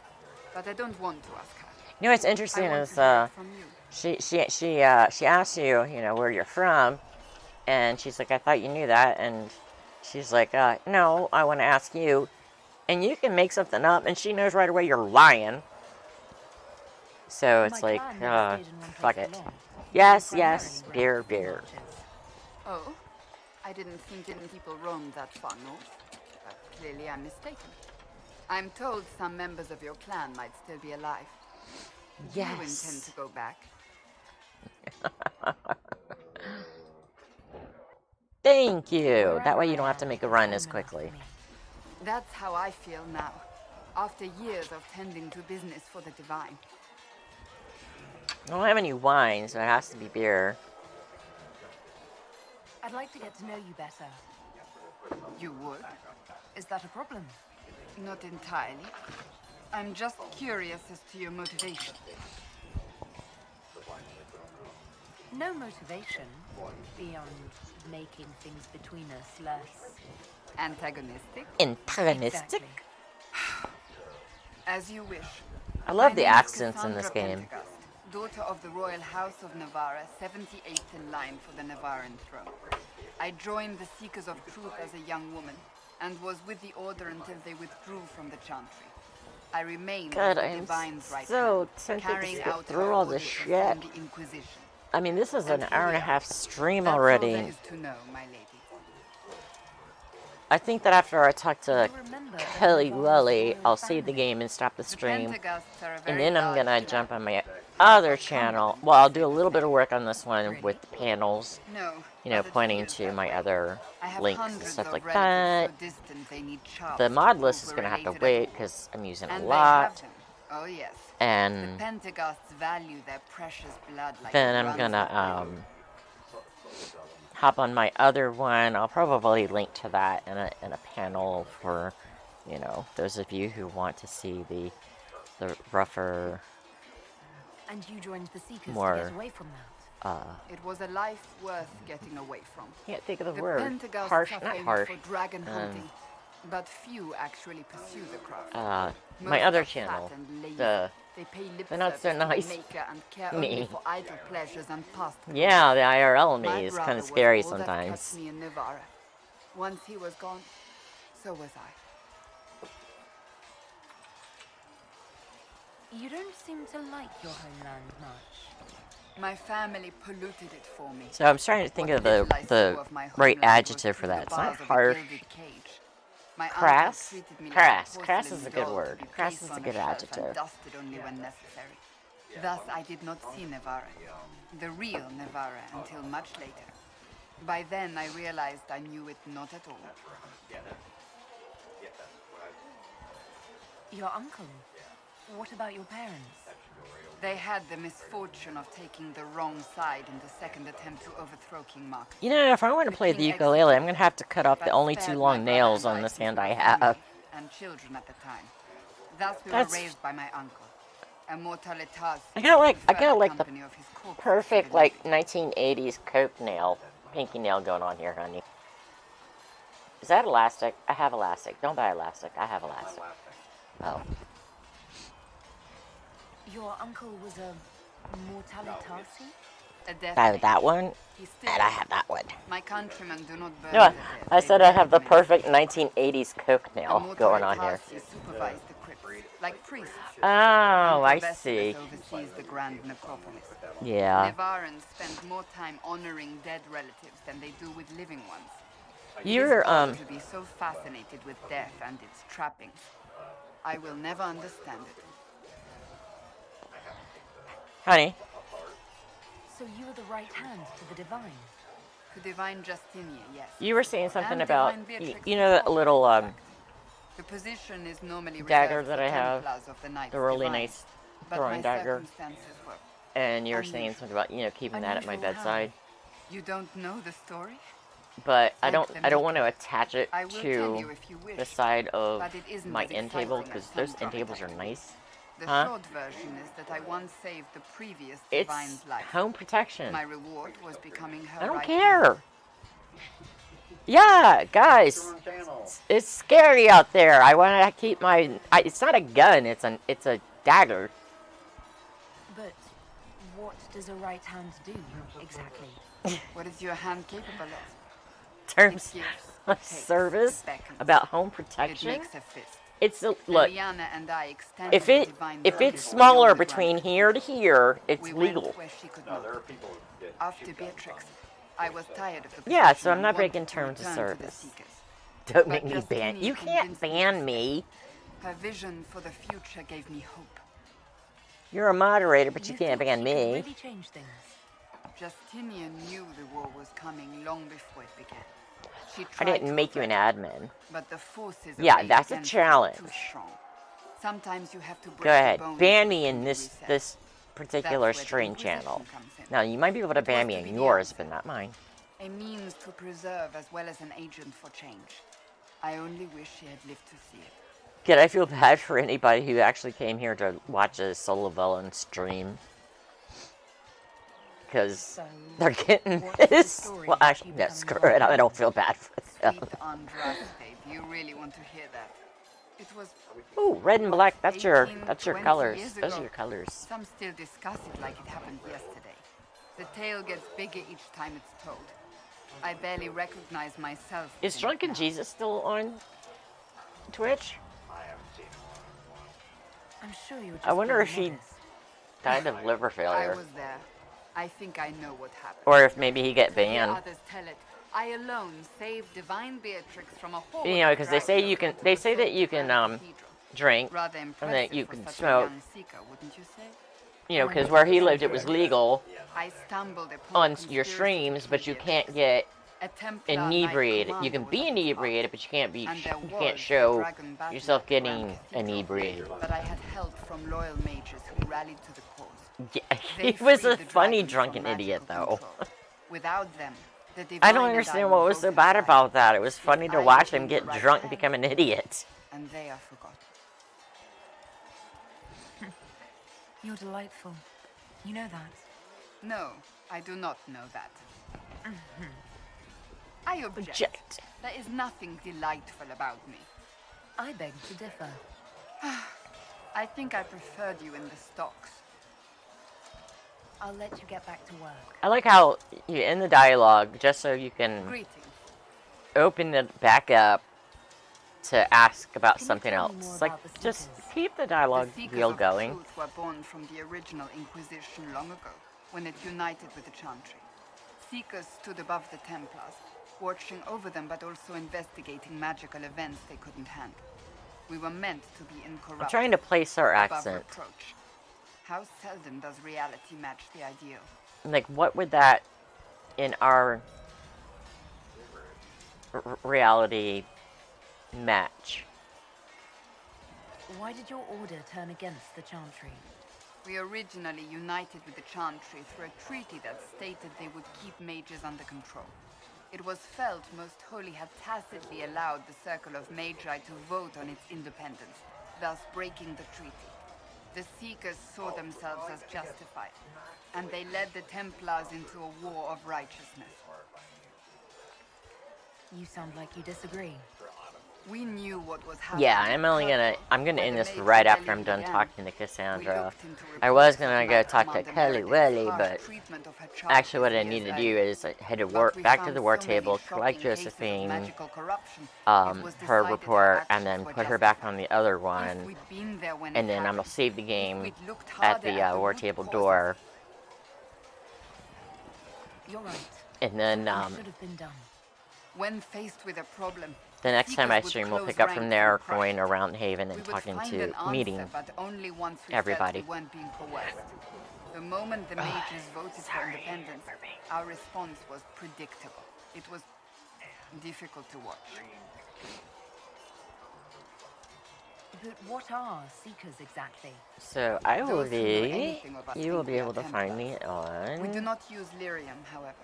but I don't want to ask her. You know what's interesting I want is to hear it from you. she asks you, you know, where you're from, and she's like, I thought you knew that, and she's like, no, I want to ask you, and you can make something up, and she knows right away you're lying. So it's like, fuck it. Yes, beer. Oh, I didn't think any people roamed that far north, but clearly I'm mistaken. I'm told some members of your clan might still be alive. Do you intend to go back? Thank you. That way you don't have to make a run as quickly. That's how I feel now, after years of tending to business for the divine. I don't have any wine, so it has to be beer. I'd like to get to know you better. You would? Is that a problem? Not entirely. I'm just curious as to your motivation. No motivation beyond making things between us less antagonistic. Antagonistic? Exactly. As you wish. I love the My name is accents in this Cassandra game. Pentecost, daughter of the royal house of Navarra, 78th in line for the Navarran throne. I joined the Seekers of Truth as a young woman, and was with the Order until they withdrew from the Chantry. I remained God, the I'm Divine's right so hand, tempted to carrying skip out through her all this orders shit. from the Inquisition. I mean, this is an And hour here and a we half are. stream That's all already. there is to know, my lady. I think that after I talk to Kelly Lully, I'll save the game and stop the stream. And then I'm gonna jump on my other channel. Well, I'll do a little bit of work on this one with the panels. You know, pointing to my other links and stuff like that. The mod list is gonna have to wait because I'm using a lot. Oh yes. And the Pentecosts value their precious blood like then I'm gonna hop on my other one. I'll probably link to that in a panel for, you know, those of you who want to see the rougher, And you joined the Seekers more, to get away from that. It was a life worth getting away from. Can't think of the The word. Pentecosts Harsh, are not famed harsh. for dragon hunting, but few actually pursue the craft. My Most other are channel, fat and lazy. the They pay lip not so service to the nice Maker and care me. only for idle pleasures and past. Yeah, the IRL me My is brother kind of was scary all that sometimes. kept me in Navarra. Once he was gone, so was I. You don't seem to like your homeland much. My family polluted it for me. So I'm trying to think of the right adjective for that. It's not harsh. My Crass? uncle treated me like Crass. a Crass is porcelain a good doll word. to be Crass placed is on a good shelf and adjective. dusted only when necessary. Thus, I did not see Nevarra, the real Nevarra, until much later. By then, I realized I knew it not at all. Your uncle? What about your parents? They had the misfortune of taking the wrong side in the second attempt to overthrow King Mark. You know, if I want to play the ukulele, I'm going to have to cut off the only 2 long nails on this hand I have. And children at the time. Thus, we That's- were raised by my uncle. Immortalitas. I got like the perfect like 1980s Coke nail, pinky nail going on here, honey. Is that elastic? I have elastic. Don't buy elastic. I have elastic. Oh. Your uncle was a Mortalitasi? A death Oh, mage. that one? He still And I is. have that one. My countrymen do not burn No, the dead. I They said I bury have the them in perfect 1980s Coke nail going on here. Immortalitas supervise the crypts, like priests. Oh, I Uncle Basilis see. oversees the grand necropolis. Yeah. Nevarrans spend more time honoring dead relatives than they do with living ones. You're, It is odd to be so fascinated with death and its trappings. I will never understand it. Honey, So you were the right hand to the divine? To divine Justinia, yes. you were saying something And about, divine Beatrix you know that little, The position is normally dagger reserved that for I have, Templars of the Knights the really Divine. nice But throwing my dagger, circumstances were and you were saying something about, you know, keeping that at my unusual. bedside, You don't know the story? but I Like don't the want to attach it I will tell to you if you wish, the side of but it isn't my as end table, exciting as because those some end tables are dramatize. nice. The Huh? short version is that I once saved the previous It's divine's life. home protection. My reward was becoming her I don't right care. Yeah, guys, it's scary out there. I want to keep my. It's not a gun. It's a dagger. But what does a right hand do, exactly? What is your hand capable of? Terms It gives, of takes, service it beckons. about home It protection. makes a fist. It's a look. Liliana and I extended If the it divine if it's service smaller beyond the between grand here to here, it's We legal. went where she could not. After Beatrix, I was tired of the Yeah, position so I'm and not wanted breaking to terms of return to the service. Seekers. Don't But make me ban. Justinian You can't convinced me ban me. Her vision for the future gave me hope. You're a moderator, but you You can't thought ban she could me. really change things. Justinian knew the war was coming long before it began. She I tried didn't to make you an avert it, admin. but the forces Yeah, arrayed that's a against her were challenge. too strong. Sometimes you have to break Go ahead, the bones ban me in to this reset. this particular That's where the stream Inquisition channel. comes in. Now you might be able to It was ban me to in be the yours, answer. but not mine. A means to preserve as well as an agent for change. I only wish she had lived to see it. Good, I feel bad for anybody who actually came here to watch a Solo Villain stream. Because they're getting this. Well, actually, no, screw it. I don't feel bad for them. Sweet Andraste, do you really want to hear that? It was Ooh, red and black. That's your 20 colors. years Those are ago. your colors. Some still discuss it like it happened yesterday. The tale gets bigger each time it's told. I barely recognize myself. Is in it Drunken now. Jesus still on Twitch? I'm sure you were just I wonder if being he modest. died of liver I failure. was there. I think I know what happened. Or if maybe he got To hear banned. others tell it, I alone saved divine Beatrix from a horde You know, of because they say dragons you can. that They were say so that you can drink, Rather and impressive that you for can such a smoke. young seeker, wouldn't you say? You know, because where he lived, it was legal I stumbled upon on your streams, but you can't get a Templar Knight inebriated. You commando can was be at the top, inebriated, but you can't be. and there You can't was show a dragon battle yourself at Grand getting Cathedral inebriated. that I had help from loyal mages who rallied to the cause. Yeah, They he was freed a the funny dragons drunken from idiot, magical though. control. Without them, the I divine don't and understand would what was both so have bad died. about that. It was funny to I watch him became get the right drunk and hand, become an idiot. And they are forgotten. You're delightful. You know that. No, I do not know that. I object. Object. There is nothing delightful about me. I beg to differ. I think I preferred you in the stocks. I'll let you get back to work. I like how you end the dialogue just so you can Greetings. open it back up to ask about Can you something tell me else. more It's like, about the just Seekers? keep the dialogue The Seekers wheel of going. Truth were born from the original Inquisition long ago, when it united with the Chantry. Seekers stood above the Templars, watching over them but also investigating magical events they couldn't handle. We were meant to be incorruptible. I'm trying to place her above accent. reproach. How seldom does reality match the ideal? Like, what would that in our reality match? Why did your order turn against the Chantry? We originally united with the Chantry through a treaty that stated they would keep mages under control. It was felt Most Holy had tacitly allowed the Circle of Magi to vote on its independence, thus breaking the treaty. The Seekers saw themselves as justified, and they led the Templars into a war of righteousness. You sound like you disagree. We knew what was happening. Yeah, I'm gonna end this right after I'm done talking to Cassandra. I was gonna go talk to Kelly Willy, but actually what I need to do is head to work, back to the war table, collect Josephine, her report, and then put her back on the other one, and then I'm gonna save the game at the war table door. You're right. And then should have been done. When faced with a problem, the next time I stream, we'll pick up from there, going around Haven and talking to, meeting everybody. The moment the mages voted for independence, our response was predictable. It was difficult to watch. But what are Seekers exactly? So I will be, you will be able to find me on... We do not use lyrium, however.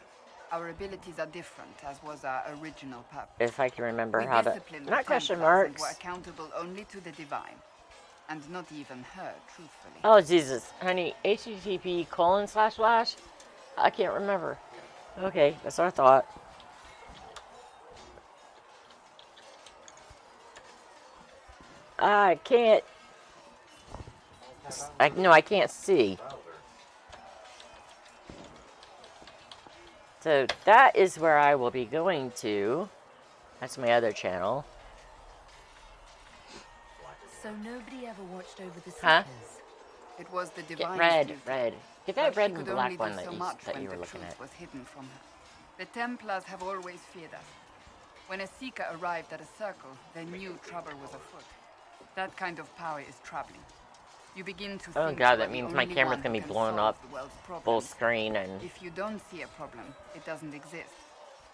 Our abilities are different, as was our original purpose. If I can remember how to... Not question marks. Were accountable only to the divine, and not even her, truthfully. Oh, Jesus. Honey, http:// I can't remember. Okay, that's what I thought. I can't... No, I can't see. So that is where I will be going to. That's my other channel. So nobody ever watched over the Seekers? Huh? It was the divine. Red. Get that red and black one that you were looking at. Was hidden from her. The Templars have always feared us. When a Seeker arrived at a circle, they knew trouble was afoot. That kind of power is troubling. You begin to oh think god, that means my camera's gonna be blown up full screen and... If you don't see a problem, it doesn't exist.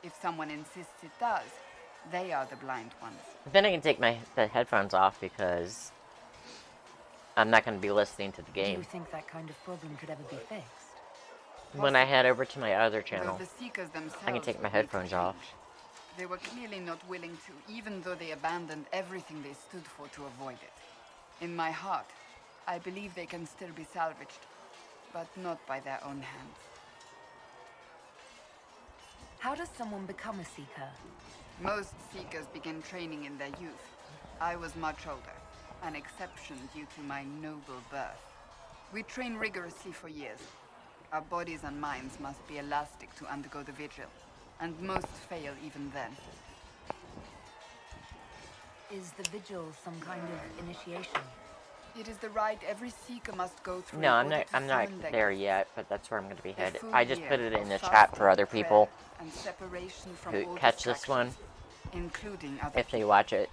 If someone insists it does, they are the blind ones. Then I can take the headphones off because I'm not gonna be listening to the game. Do you think that kind of problem could ever be fixed? When I head over to my other channel, the Seekers themselves I can take my headphones off. They were clearly not willing to, even though they abandoned everything they stood for to avoid it. In my heart, I believe they can still be salvaged, but not by their own hands. How does someone become a Seeker? Most Seekers begin training in their youth. I was much older, an exception due to my noble birth. We train rigorously for years. Our bodies and minds must be elastic to undergo the vigil, and most fail even then. Is the vigil some kind of initiation? It is the rite every Seeker must go through. No, I'm not there yet, but that's where I'm going to be headed. I just put it in the chat for other people who catch this one, if they watch it.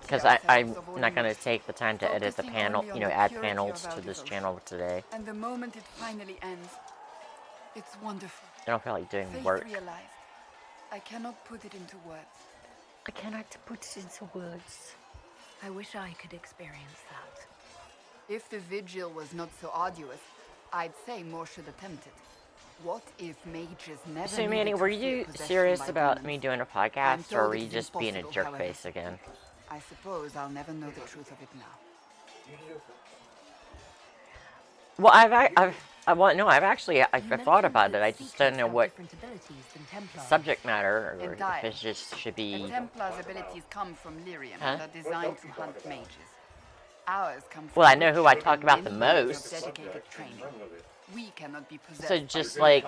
Because I'm not going to take the time to edit the panel, add panels to this channel today. And the moment it finally ends, it's wonderful. I don't feel like doing Faith work. realized. I cannot put it into words. I cannot put it into words. I wish I could experience that. If the vigil was not so arduous, I'd say more should attempt it. What if mages never... So Manny, were you serious about me doing a podcast, or were you just being a jerk face again? I suppose I'll never know the truth of it now. Well, I've actually thought about it. I just don't know what subject matter, or if it just should be... The Templars' abilities come from lyrium and are designed to hunt mages. Ours come from... Well, I know who I talk about the most. Dedicated training. We cannot be possessed. So just like,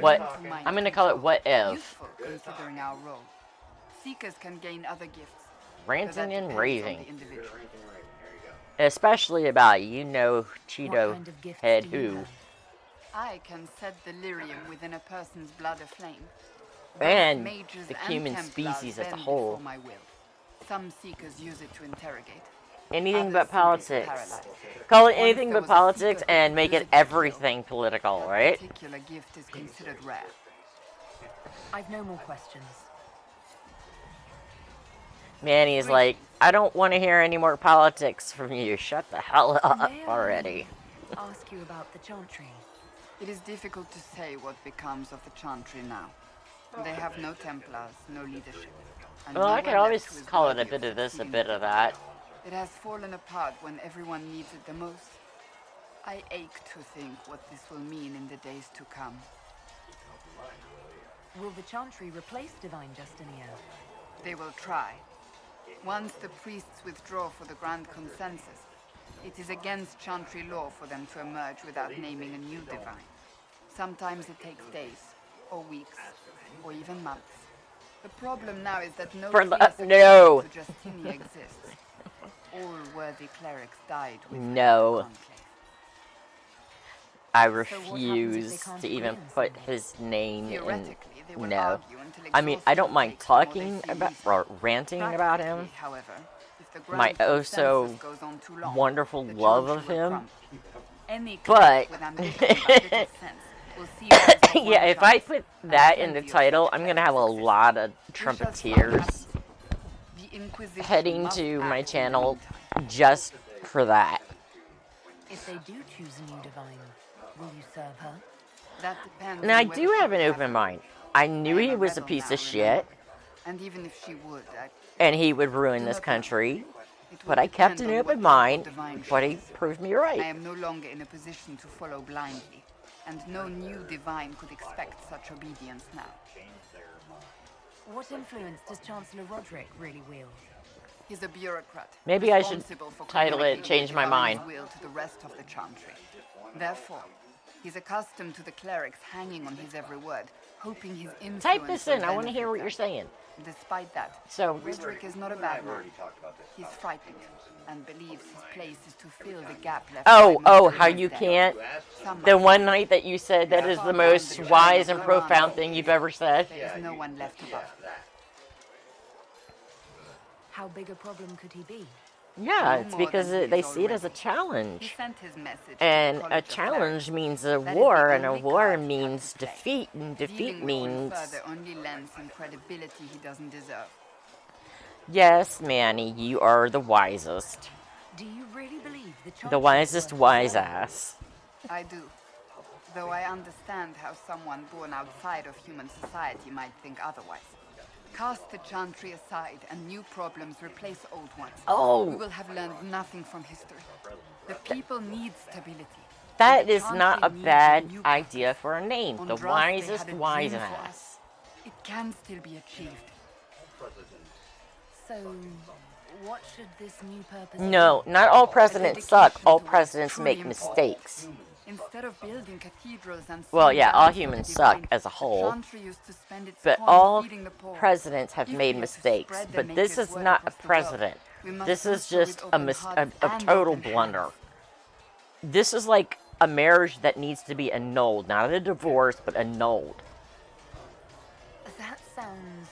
what... I'm gonna call it what if. Useful, considering our role. Seekers can gain other gifts. Ranting and raving. Especially about Cheeto Head who. I can set the lyrium within a person's blood aflame. And the human species as a whole. Some Seekers use it to interrogate. anything Others but simply politics. paralyzed. Call it Once anything there but was a politics seeker who and could make use it to kill. everything political, right? Particular gift is considered rare. I've no more questions. Manny's like, I don't want to hear any more politics from you. Shut the hell up May I already. ask you about the Chantry? It is difficult to say what becomes of the Chantry now. They have no Templars, no leadership. And Well, I nowhere could left always who is call it a worthy bit of this, a succeeding bit the of that. It has fallen apart when everyone needs it the most. I ache to think what this will mean in the days to come. Will the Chantry replace Divine Justinia? They will try. Once the priests withdraw for the Grand Consensus, it is against Chantry law for them to emerge without naming a new divine. Sometimes it takes days, or weeks, or even months. The problem now is that no clear successor to Justinia exists. All worthy clerics died with No. Conclave. I refuse to even put his name in. No. I mean, I don't mind talking about or ranting about him. However, if the My Grand oh so Consensus goes on too long, wonderful the love Chantry of will him. crumble. Any But cleric with ambition but little sense will see it as the yeah, one if I chance, put and that in the plenty of title, such I'm gonna have a clerics lot of exist. We shall see what trumpeters happens. The Inquisition heading must to act my in the channel meantime. just for that. If they do choose a new divine, will you serve her? That depends And I on whether do she have would an have open her. mind. I knew I am he a was a rebel piece now, of remember? shit, And even if she would, and he would ruin this country. But I kept an open mind, but he proved me I right. am no longer in a position to follow blindly, and no new divine could expect such obedience now. What influence does Chancellor Roderick really wield? He's a bureaucrat. Maybe I should responsible for title it communicating Change My the divine's Mind. will to the rest of the Chantry. Therefore, he's accustomed to the clerics hanging on his every word, hoping his influence Type this will in. I want to benefit hear what them. you're saying. Despite that, So- Roderick is not a bad man. He's frightened and believes his place is to fill the gap left Oh, by oh, most how of his you dead. can't? Some The might one night that you said that is the most wise and profound thing you've ever said. There is no one left above. How big a problem could he be? Yeah, No it's more because than he they is see it as a already. He challenge. sent his message And to the a College of challenge means a That is the war, and a only war card he has means to play. defeat, and defeat Dealing with means... him further only lends him credibility he doesn't deserve. Yes, Manny, you are the wisest. Do you really believe the Chantry The wisest wise ass. I do. Though I understand how someone born outside of human society might think otherwise. Cast the Chantry aside and new problems replace old ones. Oh. We will have learned nothing from history. The people need stability. That And the is not a Chantry needs bad new idea for a name. On The Draft, they wisest had a wise dream for ass. us. It can still be achieved. So, what should this new purpose No, be? not all presidents suck. All presidents make mistakes. Instead of building cathedrals and Well, yeah, all dams for humans the suck divine, as a the whole. Chantry used to spend its But coin all feeding the poor. presidents have If made we are to mistakes. spread the But this Maker's is word not a across the world, president. we must This do is so with just open hearts a and total open blunder. hands. This is like a marriage that needs to be annulled. Not a divorce, but annulled. That sounds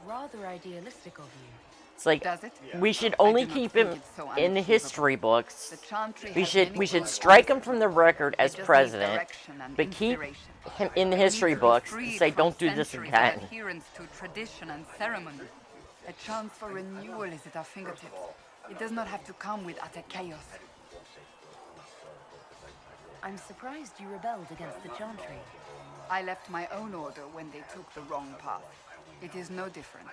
rather idealistic of you. It's like, Does it? we should I only do not keep think him it's so in the unachievable. history books. The Chantry We has should many we should good strike him qualities. from the record They as just need president, direction and but keep inspiration. him in the We need history to be books and freed say, from don't do this centuries of again. adherence to tradition and ceremony. A chance for renewal is at our fingertips. It does not have to come with utter chaos. I'm surprised you rebelled against the Chantry. I left my own order when they took the wrong path. It is no different.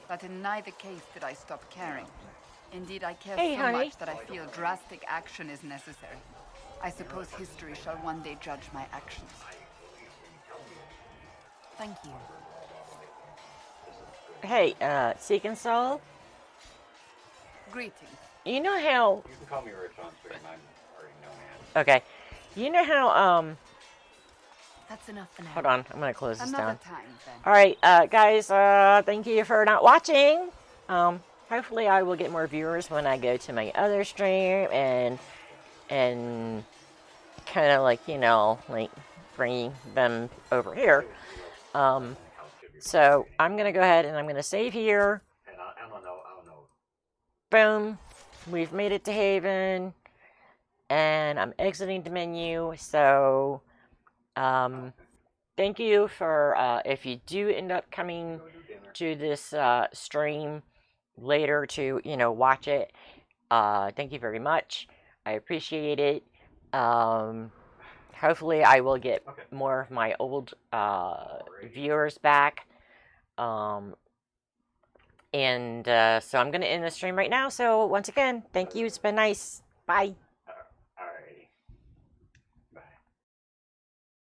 But in neither case did I stop caring. Indeed, I care Hey, so honey. much that I feel drastic action is necessary. I suppose history shall one day judge my actions. Thank you. Hey, Seek and Soul, Greetings. you know how... You can call me Rich on stream. I'm already known as. Okay. You know how, That's enough for now. hold on, I'm gonna close this Another down. time, then. Alright, guys, thank you for not watching. Hopefully I will get more viewers when I go to my other stream and kind of like, you know, like bring them over here. So I'm gonna go ahead and I'm gonna save here. And I don't know. Boom. we've made it to Haven, and I'm exiting the menu. So, thank you for if you do end up coming to this stream later to watch it. Thank you very much. I appreciate it. Hopefully, I will get more of my old viewers back. And so I'm going to end the stream right now. So once again, thank you. It's been nice. Bye.